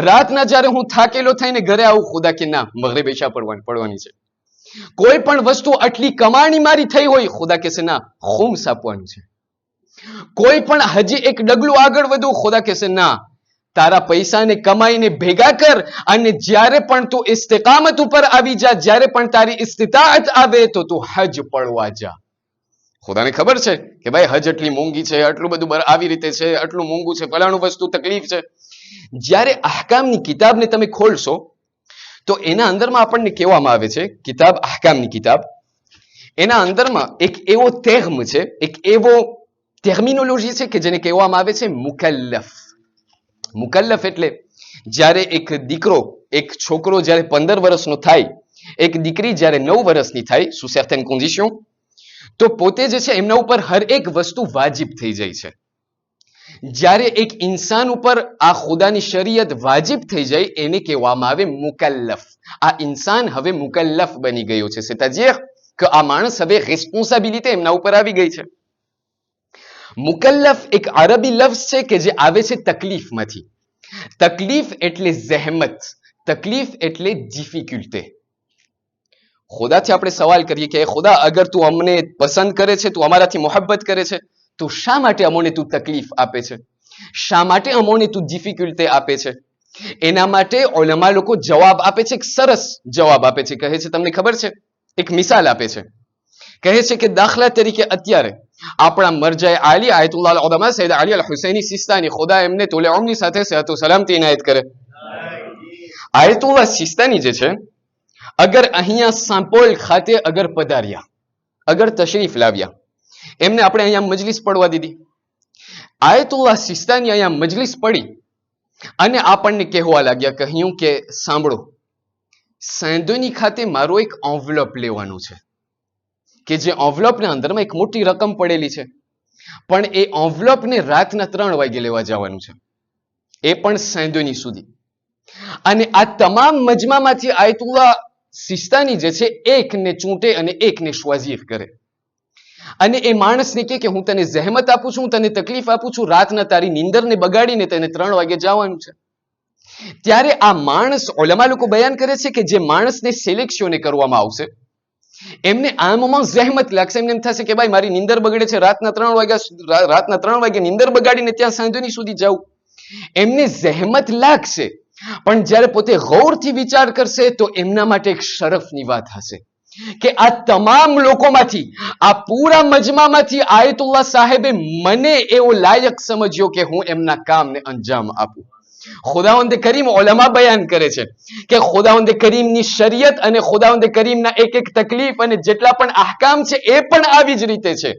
રાતના જ્યારે હું થાકેલો થઈને ઘરે આવું, ખુદા કે ના મગરિબ ઇશા પડવાની છે. કોઈ પણ વસ્તુ આટલી કમાણી મારી થઈ હોય, ખુદા કે ના ખુમ્સ આપવાનું છે. કોઈ પણ હજી એક ડગલું આગળ વધવું, ખુદા કે ના તારા પૈસાને કમાઈને ભેગા કર અને જ્યારે પણ તું ઇસ્તિકામત ઉપર આવી જા, જ્યારે પણ તારી ઇસ્તિતાઅત આવે તો તું હજ પડવા જા. ખુદાને ખબર છે કે ભાઈ હજ એટલી મોંઘી છે, આટલું બધું આવી રીતે છે, આટલું મોંઘું છે, ફલાણું વસ્તુ તકલીફ છે. જ્યારે અહકામની કિતાબને તમે ખોલશો તો એના અંદરમાં આપણને કહેવામાં આવે છે, કિતાબ અહકામની કિતાબ, એના અંદરમાં એક એવો તેર્મ છે, એક એવો ટર્મિનોલોજી છે કે જેને કહેવામાં આવે છે મુકલ્લફ. મુકલ્લફ એટલે જ્યારે એક દીકરો, એક છોકરો જ્યારે 15 વર્ષનો થાય, એક દીકરી જ્યારે 9 વર્ષની થાય, sous certaines conditions, તો પોતે જે છે એમના ઉપર હર એક વસ્તુ વાજિબ થઈ જાય છે. જ્યારે એક ઇન્સાન ઉપર આ ખુદાની શરીયત વાજિબ થઈ જાય એને કહેવામાં આવે મુકલ્લફ. આ ઇન્સાન હવે મુકલ્લફ બની ગયો છે, c'est-à-dire કે આ માણસ હવે રિસ્પોન્સિબિલિટી એમના ઉપર આવી ગઈ છે. મુકલ્લફ એક અરબી લફ્ઝ છે કે જે આવે છે તકલીફમાંથી. તકલીફ એટલે જહેમત, તકલીફ એટલે ડિફિકલ્ટી. ખુદાથી આપણે સવાલ કરીએ કે ખુદા અગર તું અમને પસંદ કરે છે, તું અમારાથી મોહબ્બત કરે છે, તો શા માટે અમોને તું તકલીફ આપે છે, શા માટે અમોને તું ડિફિકલ્ટી આપે છે? એના માટે ઉલમા લોકો જવાબ આપે છે, એક સરસ જવાબ આપે છે. કહે છે તમને ખબર છે, એક મિસાલ આપે છે. કહે છે કે દાખલા તરીકે અત્યારે આપણા મરજાએ આલી આયતુલ્લાહ અલ-ઉલમા સૈયદ અલી અલ-હુસૈની સિસ્તાની, ખુદા એમને તોલે ઉમની સાથે સેહત વ સલામતી ઇનાયત કરે. આયતુલ્લાહ સિસ્તાની જે છે અગર અહીંયા સાંપોલ ખાતે અગર પધાર્યા, અગર તશરીફ લાવ્યા, એમને આપણે અહીંયા મજલિસ પડવા દીધી. આયતુલ્લાહ સિસ્તાની અહીંયા મજલિસ પડી અને આપણને કહેવા લાગ્યા, કહ્યું કે સાંભળો, સેન્ડોની ખાતે મારો એક એન્વલપ લેવાનો છે કે જે એન્વલપના અંદરમાં એક મોટી રકમ પડેલી છે, પણ એ એન્વલપને રાતના 3 વાગે લેવા જવાનું છે, એ પણ સેન્ડોની સુધી. અને આ તમામ મજમામાંથી આયતુલ્લાહ સિસ્તાની જે છે એકને ચૂંટે અને એકને શ્વાઝીર કરે અને એ માણસને કે હું તને જહેમત આપું છું, તને તકલીફ આપું છું, રાતના તારી નીંદરને બગાડીને તને 3 વાગે જવાનું છે. ત્યારે આ માણસ, ઉલમા લોકો બયાન કરે છે કે જે માણસને સિલેક્શન કરવામાં આવશે એમને આમમાં જહેમત લાગશે, એમને એમ થશે કે ભાઈ મારી નીંદર બગડે છે, રાતના 3 વાગે નીંદર બગાડીને ત્યાં સાંજની સુધી જાઉં, એમને જહેમત લાગશે. પણ જ્યારે પોતે ગૌરથી વિચાર કરશે તો એમના માટે એક શરફની વાત હશે કે આ તમામ લોકોમાંથી, આ પૂરા મજમામાંથી આયતુલ્લાહ સાહેબે મને એવો લાયક સમજ્યો કે હું એમના કામને અંજામ આપું. ખુદાવંદે કરીમ ઉલમા બયાન કરે છે કે ખુદાવંદે કરીમની શરીયત અને ખુદાવંદે કરીમના એક એક તકલીફ અને જેટલા પણ અહકામ છે એ પણ આવી જ રીતે છે.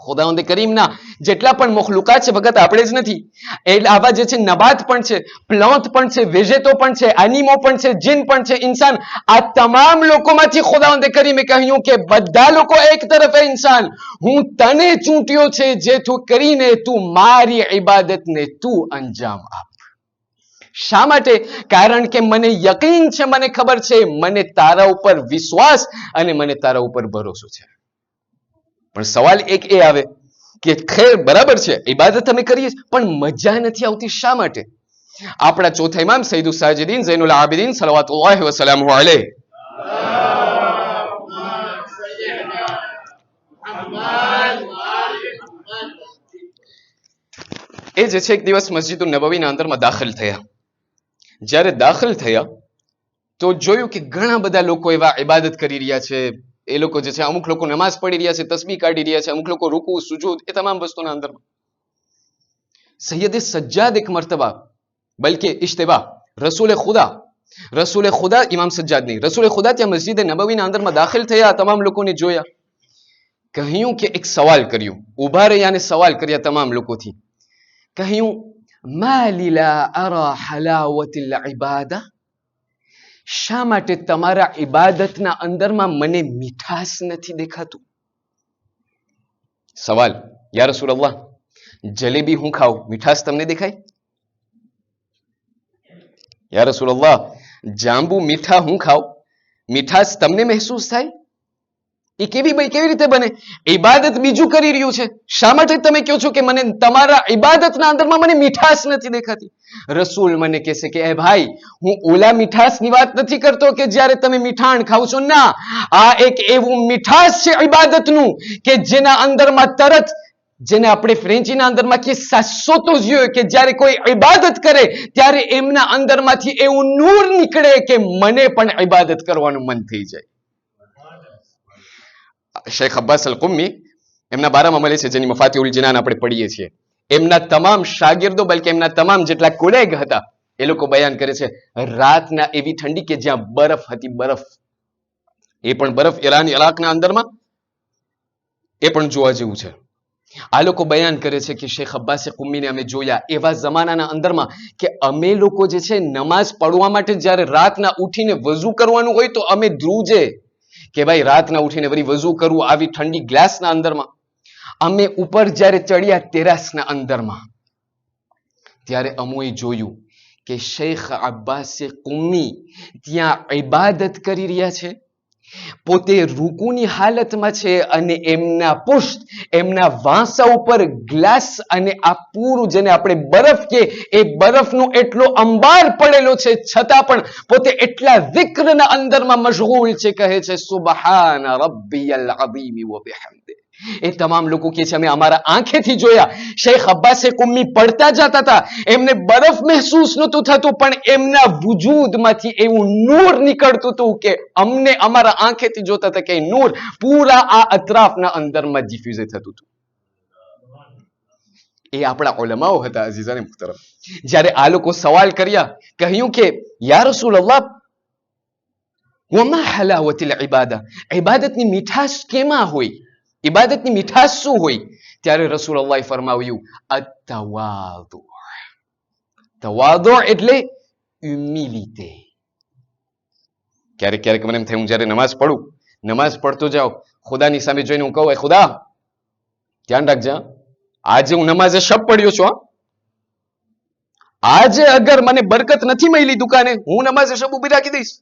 ખુદાવંદે કરીમના જેટલા પણ મખલુકાત છે, ભગત આપણે જ નથી, એટલે આવા જે છે નબાત પણ છે, પ્લાન્ટ પણ છે, વેજેતો પણ છે, એનિમો પણ છે, જીન પણ છે, ઇન્સાન, આ તમામ લોકોમાંથી ખુદાવંદે કરીમે કહ્યું કે બધા લોકો એક તરફ હે ઇન્સાન, હું તને ચૂંટ્યો છે જેથી કરીને તું મારી ઇબાદતને તું અંજામ આપ. શા માટે? કારણ કે મને યકીન છે, મને ખબર છે, મને તારા ઉપર વિશ્વાસ અને મને તારા ઉપર ભરોસો છે. પણ સવાલ એક એ આવે કે ખેર બરાબર છે, ઇબાદત અમે કરીએ પણ મજા નથી આવતી. શા માટે? આપણા ચોથા ઇમામ સૈયદુસ સાજિદીન ઝૈનુલ આબિદીન સલવાતુલ્લાહિ વસલામુ અલૈહ એ જે છે એક દિવસ મસ્જિદુન નબવીના અંદરમાં દાખલ થયા. જ્યારે દાખલ થયા તો જોયું કે ઘણા બધા લોકો એવા ઇબાદત કરી રહ્યા છે. એ લોકો જે છે, અમુક લોકો નમાઝ પઢી રહ્યા છે, તસ્બીહ કાઢી રહ્યા છે, અમુક લોકો રૂકુ સુજૂદ એ તમામ વસ્તુના અંદરમાં. સૈયદે સજ્જાદ એક મર્તબા, બલકે ઇશ્તિબા, રસૂલે ખુદા ઇમામ સજ્જાદ નહીં, રસૂલે ખુદા ત્યાં મસ્જિદ નબવીના અંદરમાં દાખલ થયા, તમામ લોકોને જોયા, કહ્યું કે એક સવાલ કર્યું, ઉભા રહ્યા અને સવાલ કર્યા તમામ લોકોથી. કહ્યું મા લી લા અરા હલાવતિલ ઇબાદા, શા માટે તમારા ઇબાદતના અંદરમાં મને મીઠાશ નથી દેખાતું? સવાલ, યા રસૂલલ્લાહ, જલેબી હું ખાઉં, મીઠાશ તમને દેખાય? યા રસૂલલ્લાહ, જાંબુ મીઠા હું ખાઉં, મીઠાશ તમને મહેસૂસ થાય? એ કેવી રીતે બને? ઇબાદત બીજું કરી રહ્યું છે, શા માટે તમે કહો છો કે મને તમારા ઇબાદતના અંદરમાં મને મીઠાશ નથી દેખાતી? રસૂલ મને કહેશે કે એ ભાઈ, હું ઓલા મીઠાશની વાત નથી કરતો કે જ્યારે તમે મીઠાણ ખાવ છો, ના, આ એક એવું મીઠાશ છે ઇબાદતનું કે જેના અંદરમાં તરત, જેને આપણે ફ્રેન્ચીના અંદરમાં કે સાસો કે જ્યારે કોઈ ઇબાદત કરે ત્યારે એમના અંદરમાંથી એવું નૂર નીકળે કે મને પણ ઇબાદત કરવાનું મન થઈ જાય. શેખ અબ્બાસ અલ કુમ્મી એમના બારામાં મળે છે, જેની મફાતિઉલ જિનાન આપણે પઢીએ છીએ. એમના તમામ શાગિર્દો, બલકે એમના તમામ જેટલા કોલેગ હતા, એ લોકો બયાન કરે છે રાતના એવી ઠંડી કે જ્યાં બરફ હતી, બરફ, એ પણ બરફ ઈરાન ઇરાકના અંદરમાં, એ પણ જોવા જેવું છે. આ લોકો બયાન કરે છે કે શેખ અબ્બાસ કુમ્મીને અમે જોયા એવા જમાનાના અંદરમાં કે અમે લોકો જે છે નમાઝ પડવા માટે જ્યારે રાતના ઉઠીને વઝુ કરવાનું હોય તો અમે ધ્રુજે કે ભાઈ રાતના ઉઠીને વળી વઝુ કરવું આવી ઠંડી ગ્લાસના અંદરમાં. અમે ઉપર જ્યારે ચડ્યા તેરાસના અંદરમાં, ત્યારે અમોએ જોયું કે શેખ અબ્બાસ કુમ્મી ત્યાં ઇબાદત કરી રહ્યા છે, પોતે રૂકુની હાલતમાં છે અને એમના પુષ્ટ, એમના વાંસા ઉપર ગ્લાસ અને આ પૂરું જેને આપણે બરફ કે એ બરફનો એટલો અંબાર પડેલો છે, છતાં પણ પોતે એટલા zikરના અંદરમાં મશગુલ છે. કહે છે સુબહાન રબ્બિયલ અઝીમ વ બિહમ્દિ. એ તમામ લોકો કહે છે અમે અમારા આંખેથી જોયા, શેખ અબ્બાસ કુમ્મી પડતા જતા હતા, એમને બરફ મહેસૂસ નહોતું થતું, પણ એમના વજૂદમાંથી એવું નૂર નીકળતું હતું કે અમને અમારા આંખેથી જોતા હતા કે નૂર પૂરા આ અતરાફના અંદરમાં ડિફ્યુઝ થતું હતું. એ આપણા ઉલમાઓ હતા અઝીઝાને મુહતરમ. જ્યારે આ લોકો સવાલ કર્યા, કહ્યું કે યા રસૂલલ્લાહ, વમા હલાવતિલ ઇબાદા, ઇબાદતની મીઠાશ કેમાં હોય, ઇબાદતની મીઠાશ શું હોય? ત્યારે રસૂલુલ્લાહે ફરમાવ્યું અત-તવાદુ. તવાદુ એટલે હ્યુમિલિટી. ક્યારેક ક્યારેક મને એમ થાય, હું જ્યારે નમાઝ પડું, નમાઝ પડતો જાઉં, ખુદાની સામે જોઈને હું કહું, એ ખુદા ધ્યાન રાખજે, આજે હું નમાઝે શબ પડ્યો છું, આજે અગર મને બરકત નથી મળી દુકાને, હું નમાઝે શબ ઉભી રાખી દઈશ.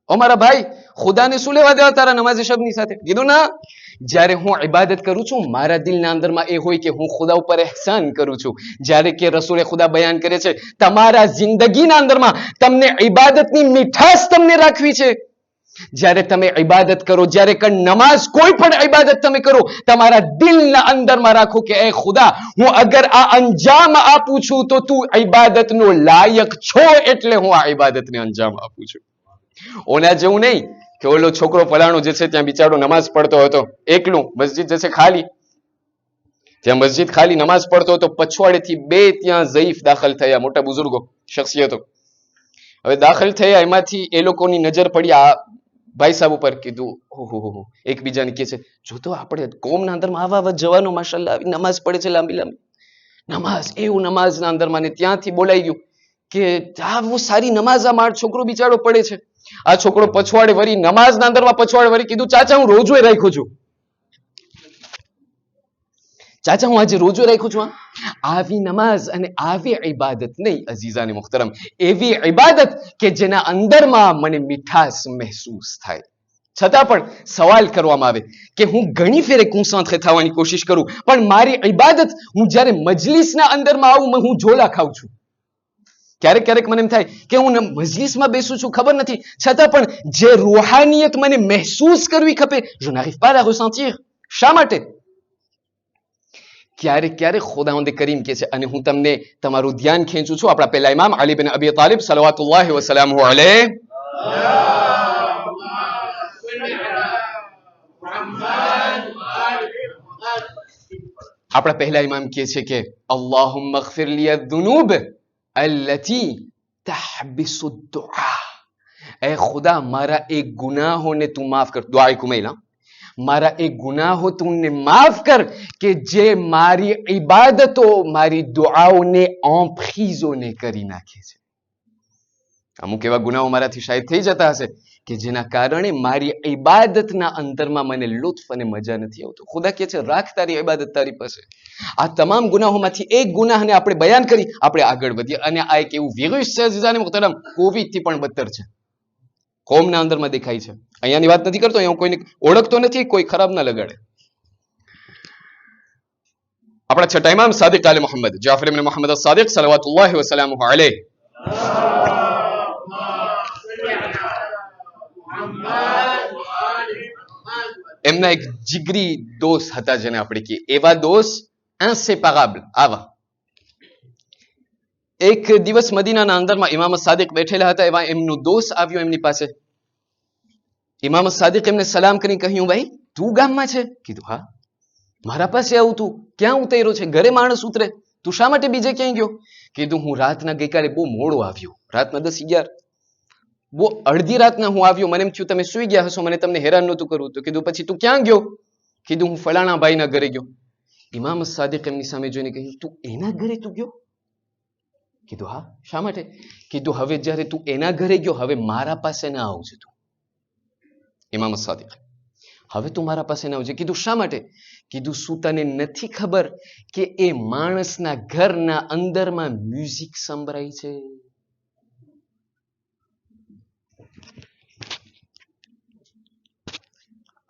અમારા ભાઈ, ખુદાને શું લેવા દેવા તારા નમાઝે શબની સાથે? કીધું ના, જ્યારે હું ઇબાદત કરું છું, મારા દિલના અંદરમાં એ હોય કે હું ખુદા ઉપર એહસાન કરું છું. જ્યારે કે રસૂલે ખુદા બયાન કરે છે, તમારા જિંદગીના અંદરમાં તમને ઇબાદતની મીઠાશ તમને રાખવી છે. જ્યારે તમે ઇબાદત કરો, જ્યારે નમાઝ, કોઈ પણ ઇબાદત તમે કરો, તમારા દિલના અંદરમાં રાખો કે એ ખુદા, હું અગર આ અંજામ આપું છું તો તું ઇબાદતનો લાયક છો, એટલે હું આ ઇબાદતને અંજામ આપું છું. ઓના જેવું નહીં કે ઓલો છોકરો ફલાણો જે છે ત્યાં બિચારો નમાઝ પડતો હતો એકલું, મસ્જિદ જે છે ખાલી, જ્યાં મસ્જિદ ખાલી નમાઝ પડતો હતો, પછવાડેથી 2 ત્યાં ઝઈફ દાખલ થયા, મોટા બુઝુર્ગો, શખ્સિયતો. હવે દાખલ થયા, એમાંથી એ લોકોની નજર પડી આ ભાઈ સાહેબ ઉપર. કીધું ઓહો, એકબીજાને કહે છે જો તો આપણે કોમના અંદરમાં આવા જવાનો માશાલ્લાહ આવી નમાઝ પડે છે, લાંબી લાંબી નમાઝ, એવું નમાઝના અંદરમાં. ને ત્યાંથી બોલાઈ ગયું કે આ સારી નમાઝ આ મારો છોકરો બિચારો પડે છે. આ છોકરો પછવાડે વળી નમાઝના અંદરમાં પછવાડે વળી કીધું ચાચા હું રોજો રાખ્યો છું, ચાચા હું આજે રોજો રાખ્યો છું. આવી નમાઝ અને આવી ઇબાદત નહીં અઝીઝાને મુહતરમ, એવી ઇબાદત કે જેના અંદરમાં મને મીઠાશ મહેસૂસ થાય. છતાં પણ સવાલ કરવામાં આવે કે હું ઘણી ફેરે કુંસાંથે થવાની કોશિશ કરું, પણ મારી ઇબાદત, હું જ્યારે મજલિસના અંદરમાં આવું હું ઝોલા ખાઉં છું. ક્યારેક ક્યારેક મને એમ થાય કે હું મજલિસમાં બેસું છું, ખબર નથી, છતાં પણ જે રૂહાનિયત મને મહેસૂસ કરવી ખપે, je n'arrive pas à la ressentir. શા માટે? ક્યારેક ક્યારેક ખુદાવંદ કરીમ કહે છે, અને હું તમને તમારું ધ્યાન ખેંચું છું આપણા પહેલા ઇમામ અલી બિન અબી તાલિબ સલવાતુલ્લાહ વસલામુ અલૈહ, આપણા પહેલા ઇમામ કહે છે કે અલ્લાહુમ્મા અગફિર લી અઝ-ઝુનૂબ અલ્લતી તહબિસુ અદ-દુઆ. એ ખુદા મારા એ ગુનાહોને તું માફ કર. દુઆ કુમૈલા, મારા એ ગુનાહો તું માફ કર કે જે મારી ઇબાદતો, મારી દુઆઓને emprisonné કરી નાખે છે. અમુક એવા ગુનાહો મારાથી શાયદ થઈ જતા હશે કે જેના કારણે મારી ઇબાદતના અંદરમાં મને લુત્ફ અને મજા નથી આવતું. ખુદા કહે છે રાખ તારી ઇબાદત તારી પાસે. આ તમામ ગુનાહોમાંથી એક ગુનાહને આપણે બયાન કરી, આપણે આગળ વધીએ. અને આ એક એવું વિરુષ છે અઝીઝાને મુહતરમ, કોવિડ થી પણ બદતર છે, કોમના અંદરમાં દેખાય છે. અહીંયાની વાત નથી કરતો, અહીંયા કોઈને ઓળખતો નથી, કોઈ ખરાબ ના લગાડે. આપણા છઠ્ઠા ઇમામ સાદિક આલે મુહમ્મદ જાફર ઇબ્ન મુહમ્મદ અસ-સાદિક સલવાતુલ્લાહ વસલામુહુ અલૈહ, એમના એક જીગરી દોસ્ત હતા, જેને આપણે કહીએ એવા દોસ્ત ઇન્સેપરેબલ. આવા એક દિવસ મદીનાના અંદરમાં ઇમામ સાદિક બેઠેલા હતા, એવા એમનો દોસ્ત આવ્યો એમની પાસે. ઇમામ સાદિક એમને સલામ કરી કહ્યું, ભાઈ તું ગામમાં છે? કીધું હા. મારા પાસે આવું તું ક્યાં ઉતર્યો છે? ઘરે માણસ ઉતરે, તું શા માટે બીજે ક્યાંય ગયો? કીધું હું રાતના ગઈકાલે બહુ મોડો આવ્યો, રાતના 10-11, બહુ અડધી રાતના હું આવ્યો, મને એમ થયું તમે સુઈ ગયા હશો, મને તમને હેરાન નહોતું કરવું. તો કીધું પછી તું ક્યાં ગયો? કીધું હું ફલાણા ભાઈના ઘરે ગયો. ઇમામ સાદિક એમની સામે જોઈને કહ્યું, તું એના ઘરે તું ગયો? કીધું હા. શા માટે? કીધું હવે જ્યારે તું એના ઘરે ગયો, હવે મારા પાસે ના આવજે તું. ઇમામ સાદિક, હવે તું મારા પાસે ના આવજે. કીધું શા માટે? કીધું શું તને નથી ખબર કે એ માણસના ઘરના અંદરમાં મ્યુઝિક સંભળાય છે?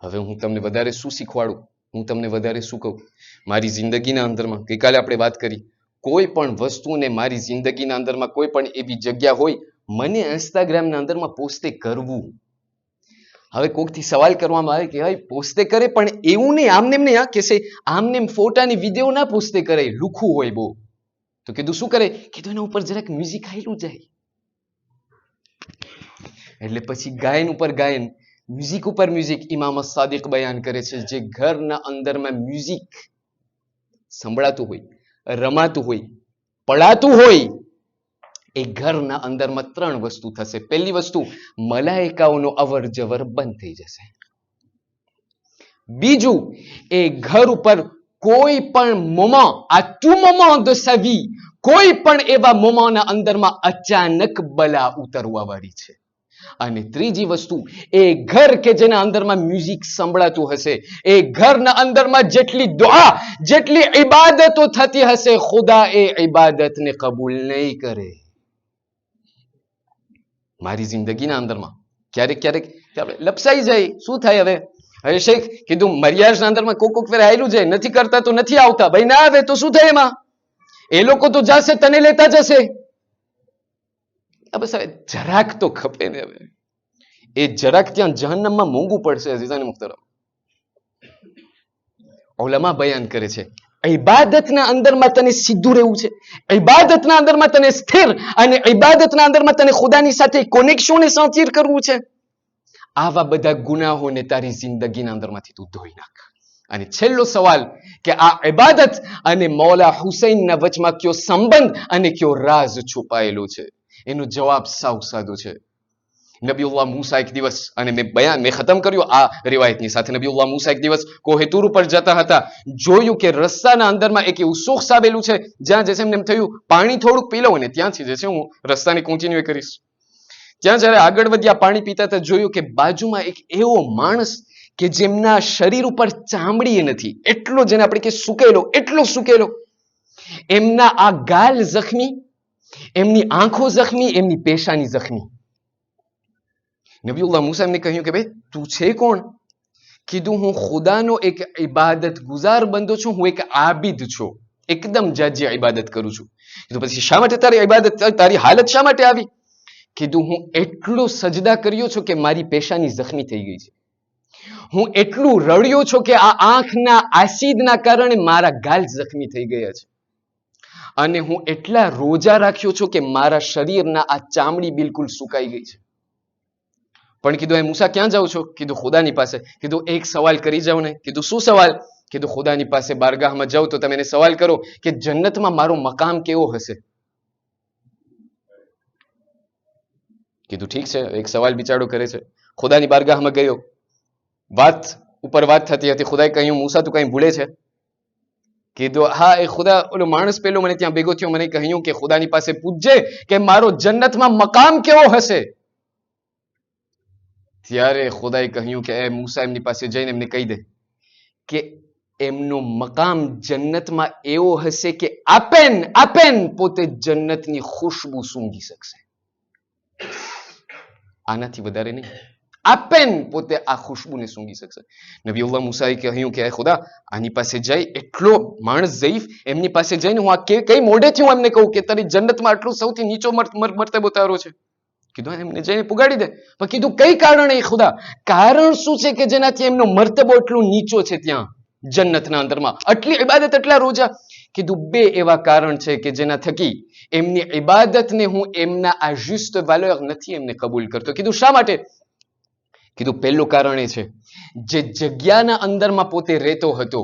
હવે હું તમને વધારે શું શીખવાડું, હું તમને વધારે શું કહું? મારી જિંદગીના અંદરમાં ગઈકાલે આપણે વાત કરી, કોઈ પણ વસ્તુને મારી જિંદગીના અંદરમાં કોઈ પણ એવી જગ્યા હોય, મને ઇન્સ્ટાગ્રામના અંદરમાં પોસ્ટે કરવું. હવે કોઈકથી સવાલ કરવામાં આવે કે ભાઈ પોસ્ટે કરે, પણ એવું નહીં, આમને એમ નહીં, આ કહેશે આમને એમ ફોટાની વિડીયો ના પોસ્ટે કરે, લુખું હોય બહુ. તો કીધું શું કરે? કીધું એના ઉપર જરાક મ્યુઝિક હાલ્યું જાય. એટલે પછી ગાયન ઉપર ગાયન, મ્યુઝિક ઉપર મ્યુઝિક. ઇમામ સાદિક બયાન કરે છે જે ઘરના અંદરમાં મ્યુઝિક સંભળાતું હોય, રમાતું હોય, પડાતું હોય, એ ઘરના અંદરમાં 3 વસ્તુ થશે. પહેલી વસ્તુ, મલાઈકાઓનો અવર જવર બંધ થઈ જશે. બીજું, એ ઘર ઉપર કોઈ પણ મોમાં, આ tout moment de sa vie, કોઈ પણ એવા મોમાના અંદરમાં અચાનક બલા ઉતરવા વાળી છે. અને ત્રીજી વસ્તુ, એ ઘર કે જેના અંદરમાં મ્યુઝિક સંભળાતું હશે, એ ઘરના અંદરમાં જેટલી દુઆ, જેટલી ઇબાદતો થતી હશે, ખુદા એ ઇબાદતને કબૂલ નહીં કરે. મારી જિંદગીના અંદરમાં ક્યારેક ક્યારેક લપસાઈ જાય, શું થાય? હવે શેખ કીધું મરિયાઝના અંદરમાં કોક ફેર આવેલું જાય, નથી કરતા તો નથી આવતા. ભાઈ ના આવે તો શું થાય? એમાં એ લોકો તો જશે, તને લેતા જશે. બસ હવે જરાક તો ખપે ને. હવે એ જરાક ત્યાં જહન્નમમાં મોંઘું પડશે. અઝીઝાને મુહતરમ, ઉલમા બયાન કરે છે ઇબાદતના અંદરમાં તને સીધું રહેવું છે, ઇબાદતના અંદરમાં તને સ્થિર, અને ઇબાદતના અંદરમાં તને ખુદાની સાથે કોનેક્શનને સાચીર કરવું છે. આવા બધા ગુનાહોને તારી જિંદગીના અંદરમાંથી તું ધોઈ નાખ. અને છેલ્લો સવાલ કે આ ઇબાદત અને મૌલા હુસૈનના વચમાં કયો સંબંધ અને કયો રાઝ છુપાયેલો છે? એનો જવાબ સાવ સાદો છે. નબીઉલ્લાહ મૂસા એક દિવસ, અને મેં ખતમ કર્યું આ રિવાયતની સાથે, નબીઉલ્લાહ મૂસા એક દિવસ કોહે તૂર ઉપર જતા હતા. જોયું કે રસ્તાના અંદરમાં એક એવું સુખ આવેલું છે જ્યાં જશે એમને એમ થયું પાણી થોડુંક પી લઉં, અને ત્યાંથી જશે હું રસ્તાને કન્ટિન્યુ કરીશ. ત્યાં જયારે આગળ વધ્યા પાણી પીતા હતા, જોયું કે બાજુમાં એક એવો માણસ કે જેમના શરીર ઉપર ચામડી નથી, એટલો જેને આપણે કે સુકેલો, એટલો સુકેલો. એમના આ ગાલ જખમી, એમની આંખો જખમી, એમની પેશાની જખમી. નબીઉલ્લાહ મૂસા એમને કહ્યું કે ભાઈ તું છે કોણ? કીધું હું ખુદાનો એક ઇબાદત ગુજાર બંદો છું, હું એક આબિદ છું, એકદમ જાજી ઇબાદત કરું છું. કીધું પછી શા માટે તારી ઇબાદત, તારી હાલત શા માટે આવી? કીધું હું એટલો સજદા કર્યો છું કે મારી પેશાની જખમી થઈ ગઈ છે. હું એટલું રડ્યો છું કે આ આંખના આસીદના કારણે મારા ગાલ જખમી થઈ ગયા છે. અને હું એટલા રોજા રાખ્યો છું કે મારા શરીરના આ ચામડી બિલકુલ સુકાઈ ગઈ છે. પણ કીધું એ મૂસા ક્યાં જાવ છો? કીધું ખુદાની પાસે. કીધું એક સવાલ કરી જાવ ને. કીધું શું સવાલ? કીધું ખુદાની પાસે બારગાહમાં જાવ તો તમે એને સવાલ કરો કે જન્નતમાં મારો મકામ કેવો હશે. કીધું ઠીક છે, એક સવાલ બિચારો કરે છે. ખુદાની બારગાહમાં ગયો, વાત ઉપર વાત થતી હતી. ખુદાએ કહ્યું મૂસા તું કઈ ભૂલે છે? કીધું હા એ ખુદા, ઓલો માણસ પેલો મને ત્યાં ભેગો થયો, મને કહ્યું કે ખુદાની પાસે પૂછજે કે મારો જન્નતમાં મકામ કેવો હશે. ત્યારે ખુદાએ કહ્યું કે એ મૂસા એમની પાસે જઈને એમને કહી દે કે એમનો મકામ જન્નતમાં એવો હશે કે આપેન પોતે જન્નતની ખુશ્બુ સૂંઘી શકશે. આનાથી વધારે નહીં. આપેન પોતે આ ખુશ્બુને સૂંઘી શકશે. નબીઉલ્લાહ મૂસાએ કહ્યું કે ખુદા આની પાસે જઈ, એટલો માણસ ઝઈફ, એમની પાસે જઈને હું આ કઈ મોઢેથી હું એમને કહું કે તારી જન્નતમાં આટલું સૌથી નીચો મર્તબો તારો છે? કીધું એમને જઈને પુગાડી દે. પણ કીધું કઈ કારણે ખુદા? કારણ શું છે કે જેનાથી એમનો મર્તબો એટલો નીચો છે ત્યાં જન્નતના અંદરમાં, આટલી ઇબાદત, એટલા રોજા? કીધું બે એવા કારણ છે કે જેના થકી એમની ઇબાદતને હું એમના આ juste valeur નથી એમને કબૂલ કરતો. કીધું શા માટે? કીધું પહેલું કારણ એ છે જે જગ્યાના અંદરમાં પોતે રહેતો હતો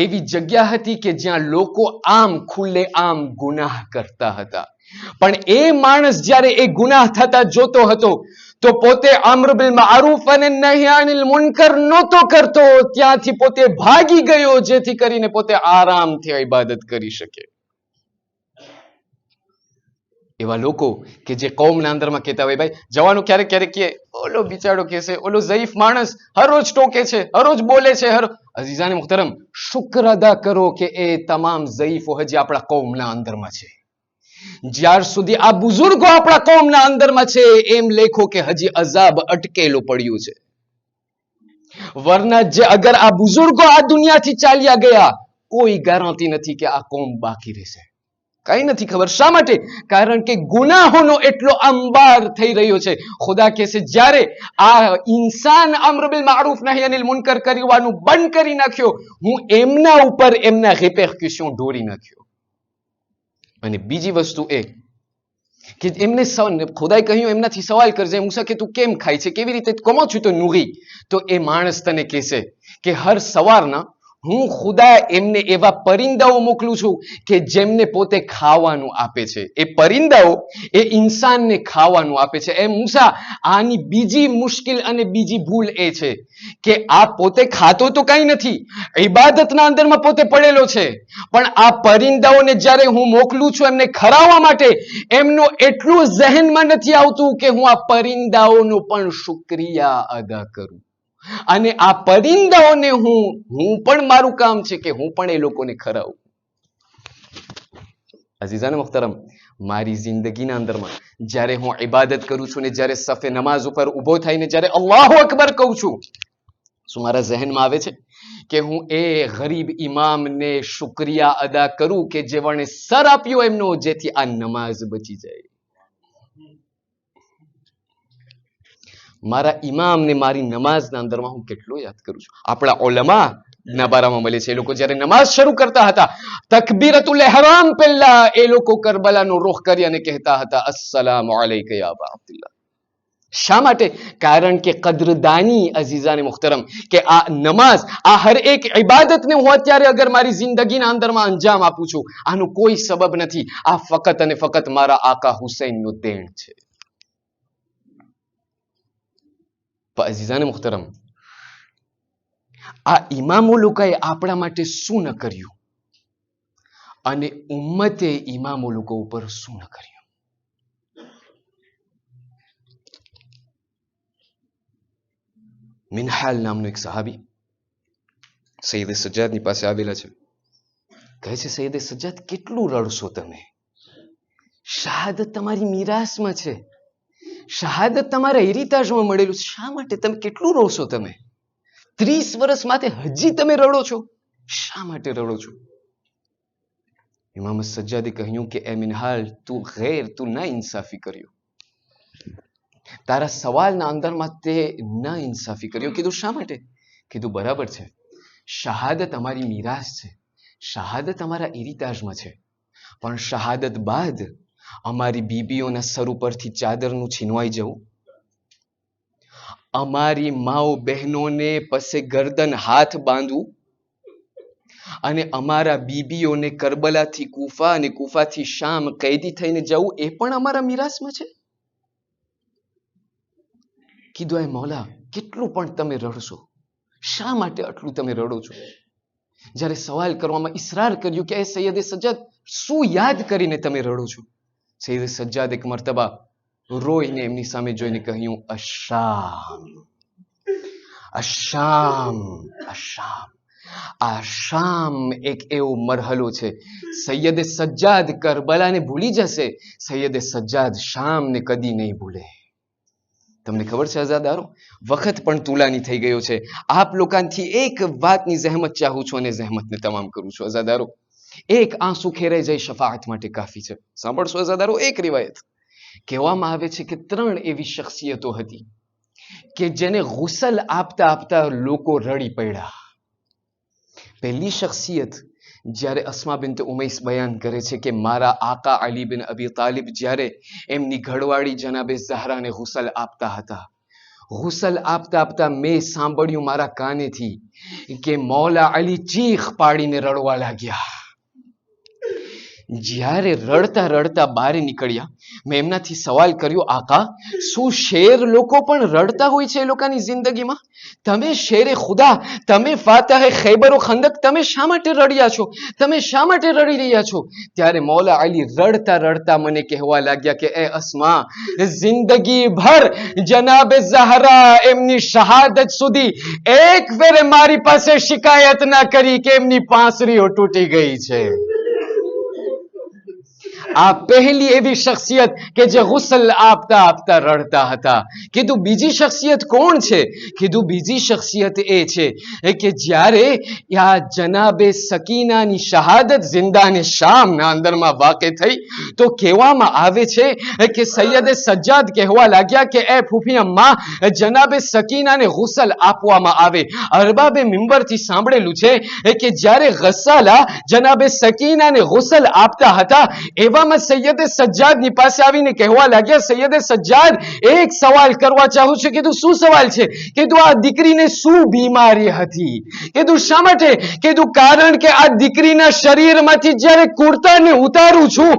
એવી જગ્યા હતી કે જ્યાં લોકો આમ ખુલ્લે આમ ગુનાહ કરતા હતા. પણ એ માણસ જ્યારે એ ગુનાહ થતા જોતો હતો તો પોતે અમ્ર બિલ મારૂફ અને નહી અનિલ મુનકર નહોતો કરતો, ત્યાંથી પોતે ભાગી ગયો જેથી કરીને પોતે આરામથી ઇબાદત કરી શકે. એવા લોકો કે જે કૌમના અંદરમાં કહેતા હોય ભાઈ જવાનું ક્યારેક ક્યારેક કહે, ઓલો બિચારો કહેશે, ઓલો ઝઈફ માણસ હરરોજ ટોકે છે, હરરોજ બોલે છે. અઝીઝાને મુહતરમ, શુક્ર અદા કરો કે એ તમામ ઝઈફો હજી આપણા કૌમના અંદરમાં છે. જ્યાર સુધી આ બુઝુર્ગો આપણા કૌમના અંદરમાં છે એમ લેખો કે હજી અઝાબ અટકેલું પડ્યું છે. વરના જે અગર આ બુઝુર્ગો આ દુનિયાથી ચાલ્યા ગયા, કોઈ ગેરંટી નથી કે આ કૌમ બાકી રહેશે. કઈ નથી ખબર શા માટે? કારણ કે ગુનાહોનો એટલો અંબાર થઈ રહ્યો છે. ખુદા કહે છે જ્યારે આ ઇન્સાન અમ્ર બિલ મારૂફ નહી અનિલ મુનકર કરવાનું બંધ કરી નાખ્યો, હું એમના ઉપર એમના રેપેર્ક્યુશન ઢોળી નાખ્યો. અને બીજી વસ્તુ એ કે એમને ખુદાએ કહ્યું એમનાથી સવાલ કરજે, મૂસા કે તું કેમ ખાય છે, કેવી રીતે કમો છું? તો નુગી. તો એ માણસ તને કહેશે કે હર સવારના હું ખુદા એમને એવા પરિંદાઓ મોકલું છું કે જેમને પોતે ખાવાનું આપે છે. એ પરિંદાઓ એ ઇન્સાનને ખાવાનું આપે છે. એ મૂસા, આની બીજી મુશ્કેલ અને બીજી ભૂલ એ છે કે આ પોતે ખાતો તો કઈ નથી, ઇબાદતના અંદરમાં પોતે પડેલો છે, પણ આ પરિંદાઓને જ્યારે હું મોકલું છું એમને ખરાવવા માટે, એમનો એટલું ઝહેનમાં નથી આવતું કે હું આ પરિંદાઓનો પણ શુક્રિયા અદા કરું. અને આ પરિંદાઓને હું પણ મારું કામ છે કે હું પણ એ લોકોને ખરાવું. અઝીઝાને મુહતરમ, મારી જિંદગીના અંદરમાં જ્યારે હું ઇબાદત કરું છું ને જ્યારે સફે નમાઝ ઉપર ઊભો થઈને જ્યારે અલ્લાહુ અકબર કહું છું, શું મારા ઝહેનમાં આવે છે કે હું એ ગરીબ ઇમામને શુક્રિયા અદા કરું કે જેવણે સર આપ્યો એમનો, જેથી આ નમાઝ બચી જાય. મારા ઇમામને મારી નમાઝના અંદરમાં હું કેટલો યાદ કરું છું. આપણા ઉલમા ના બારામાં મળે છે, એ લોકો જ્યારે નમાઝ શરૂ કરતા હતા, તકબીરતુલ ઇહરામ પહેલા એ લોકો કરબલાનો રૂખ કરી અને કહેતા હતા, અસ્સલામુ અલૈકા યા અબા અબ્દુલ્લાહ. શા માટે? કારણ કે કદ્રદાની અઝીઝાને મુહતરમ કે આ નમાઝ, આ હર એક ઇબાદતને હું અત્યારે અગર મારી જિંદગીના અંદરમાં અંજામ આપું છું, આનું કોઈ સબબ નથી. આ ફકત અને ફકત મારા આકા હુસૈનનું દેણ છે. અઝીઝાને મુહતરમ, આ ઇમામો લોકોએ આપણા માટે શું ન કર્યું અને ઉમ્મતે ઇમામો લોકો ઉપર શું ન કર્યું. મિનહાલ નામનો એક સહાબી સૈયદે સજ્જાદની પાસે આવેલા છે. કહે છે, સૈયદે સજ્જાદ, કેટલું રડશો તમે? શહાદત તમારી મીરાસમાં છે, શહાદત તમારા હેરિટેજમાં મળેલું છે. શા માટે તમે કેટલું રોશો? તમે 30 વર્ષ માટે હજી તમે રડો છો. શા માટે રડો છો? ઇમામ સજ્જાદે કહ્યું કે એ મિનહાલ, તું ના ઇન્સાફી કર્યો. તારા સવાલના અંદરમાં તે ના ઇન્સાફી કર્યો. કીધું શા માટે? કીધું બરાબર છે, શહાદત અમારી મીરાસ છે, શહાદત અમારા હેરિટેજમાં છે, પણ શહાદત બાદ અમારી બીબીઓના સર ઉપરથી ચાદરનું છીનવાઈ જવું, અમારી માઓ બહેનોને પસે ગરદન હાથ બાંધવું અને અમારા બીબીઓને કરબલાથી કુફા અને કુફાથી શામ કૈદી થઈને જવું, એ પણ અમારા મીરાસમાં છે. કીધું, એ મૌલા, કેટલું પણ તમે રડશો? શા માટે આટલું તમે રડો છો? જ્યારે સવાલ કરવામાં ઇસરાર કર્યું કે એ સૈયદે સજ્જાદ, શું યાદ કરીને તમે રડો છો? સૈયદે સજ્જાદ એક મર્તબા રોઈને એમની સામે જોઈને કહ્યું, અશામ, અશામ, અશામ. આ શામ એક એવો મરહલો છે, સૈયદે સજ્જાદ કરબલાને ભૂલી જશે, સૈયદે સજ્જાદ શામને કદી નહીં ભૂલે. તમને ખબર છે અઝાદારો, વખત પણ તુલાની થઈ ગયો છે. આપ લોકોથી એક વાતની જહેમત ચાહું છું અને જહેમતને તમામ કરું છું. અઝાદારો, એક આંસુ ખેરાઈ જાય શફાઅત માટે કાફી છે. સાંભળશો અઝાદારો, એક રિવાયત કહેવામાં આવે છે કે 3 એવી શખ્સિયતો હતી કે જેને ગુસલ આપતા આપતા લોકો રડી પડ્યા. પહેલી શખ્સિયત, જ્યારે અસ્મા બિન્ટ ઉમૈસ બયાન કરે છે કે મારા આકા અલી બિન અબી તાલિબ જ્યારે એમની ઘરવાળી જનાબે ઝહરાને ગુસલ આપતા હતા, ગુસલ આપતા આપતા મેં સાંભળ્યું મારા કાનેથી કે મૌલા અલી ચીખ પાડીને રડવા લાગ્યા. જ્યારે રડતા રડતા બહાર નીકળ્યા, મેં એમનાથી સવાલ કર્યો, આકા, શું શેર લોકો પણ રડતા હોય છે એ લોકોની જિંદગીમાં? તમે શેરે ખુદા, તમે ફાતહે ખૈબર ખંદક, તમે શા માટે રડ્યા છો? તમે શા માટે રડી રહ્યા છો? ત્યારે મૌલા અલી રડતા રડતા મને કહેવા લાગ્યા કે એ અસ્મા, જિંદગી ભર જનાબે ઝહરા એમની શહાદત સુધી એક ફેરે મારી પાસે શિકાયત ના કરી કે એમની પાંસરીઓ તૂટી ગઈ છે. આ પહેલી એવી શખ્સિયત કે જે ગુસલ આપતા આપતા રડતા હતા. કીધું બીજી શખ્સિયત કોણ છે? કીધું બીજી શખ્સિયત એ છે કે જ્યારે આ જનાબે સકીનાની શહાદત જિંદાને શામના અંદરમાં વાકે થઈ તો કહેવામાં આવે છે કે સૈયદે સજ્જાદ કહેવા લાગ્યા કે એ ફૂફી અમ્મા, જનાબે સકીનાને ગુસલ આપવામાં આવે. અરબાબે મિંબરથી સાંભળેલું છે કે જ્યારે ગસ્સાલા જનાબે સકીનાને ગુસલ આપતા હતા, એવામાં સૈયદે સજ્જાદની પાસે આવીને કહેવા લાગ્યા, સૈયદે સજ્જાદ, એક સવાલ કરવા ચાહું છું. કીધું શું સવાલ છે? કીધું આ દીકરીને શું બીમારી હતી? કીધું શા માટે? કીધું કારણ કે આ દીકરીના શરીરમાંથી જ્યારે કુર્તાને ઉતારું છું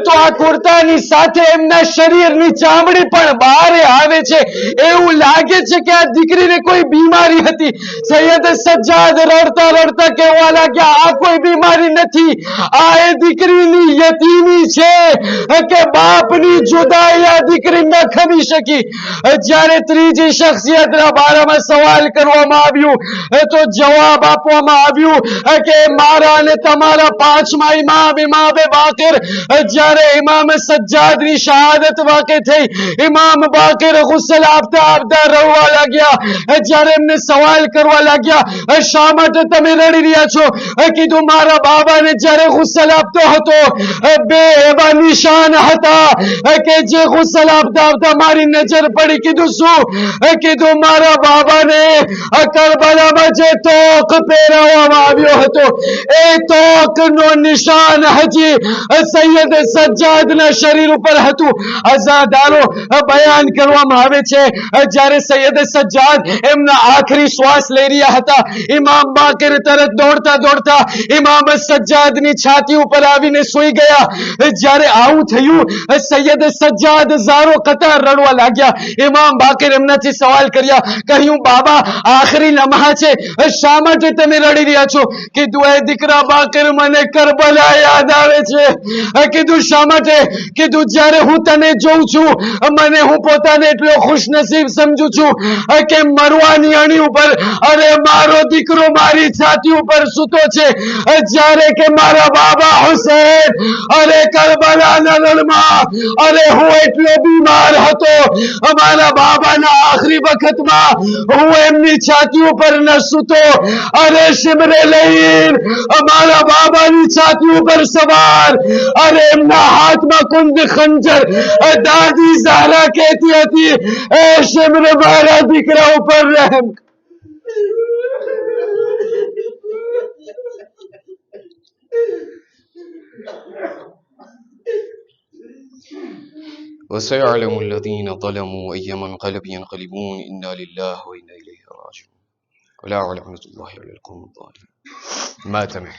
તો આ કુર્તાની સાથે એમના શરીરની ચામડી પણ બહાર આવે છે, એવું લાગે છે કે આ દીકરીને કોઈ બીમારી હતી. સૈયદે સજ્જાદ રડતા રડતા કહેવા લાગ્યા, આ કોઈ બીમારી નથી, આ એ દીકરીની યતીમી છે કે બાપની જુદાઈ આ દીકરી ન ખમી શકી. જ્યારે ત્રીજી શખ્સિયતના બારામાં સવાલ કરવામાં આવ્યું તો જવાબ આપવામાં આવ્યું કે મારા અને તમારા પાંચમા ઇમામ ઇમામે બાકિર, જ્યારે ઇમામ સજ્જાદની શહાદત વાકે થઈ, ઇમામ બાકિર ગુસલ આપતા આપતા રડવા લાગ્યા. જ્યારે એમને સવાલ કરવા લાગ્યા, શા માટે તમે રડી રહ્યા છો? કીધું મારા બાબાને જ્યારે ગુસલ આપતો હતો બેનિશાન હતા કે જે ગુસલ આપતા આપતા મારી નજર પડી. કીધું શું? કીધું મારા બાબાને કરબલામાં જે તોક પહેરાવવામાં આવ્યો હતો એ તોકનો નિશાન હજી સૈયદ સજ્જાદના શરીર ઉપર હતું. અઝાદારો બયાન કરવામાં આવે છે જ્યારે સૈયદ સજ્જાદ એમના આખરી શ્વાસ લઈ રહ્યા હતા, ઇમામ બાકર તરત દોડતા દોડતા ઇમામ સજ્જાદની છાતી ઉપર આવીને સૂઈ ગયા. જ્યારે આવું થયું સૈયદ સજ્જાદ ઝારો કતાર રડવા લાગ્યા. ઇમામ બાકર એમનાથી સવાલ કર્યા, કહ્યું બાબા આખરી લમ્હા છે, શા માટે તમે રડી રહ્યા છો? કીધું એ દીકરા બાકર મને કરબલા યાદ આવે છે. કીધું શા માટે? કીધું જ્યારે હું તને જોઉં છું મને હું પોતાને એટલો ખુશનસીબ સમજું છું કે મરવાની અણી ઉપર અરે મારો દીકરો મારી છાતી ઉપર સૂતો છે, જ્યારે કે મારા બાબા હુસૈન અરે કરબલાના રણમાં અરે હું એટલો બીમાર હતો, મારા બાબાના આખરી વખતમાં હું એમની છાતી ઉપર ન સૂતો. અરે શિમરે લઈન મારા બાબાની છાતી ઉપર સવાર, અરે એમના હાથમાં કુંદ ખંજર. દાદી ઝારા કહેતી હતી એ શિમરે મારા દીકરા ઉપર રહેમ. وسيعلم الذين ظلموا أي منقلب ينقلبون إنا لله وإنا إليه راجعون ولا لعنة الله على القوم الظالمين. ما تمه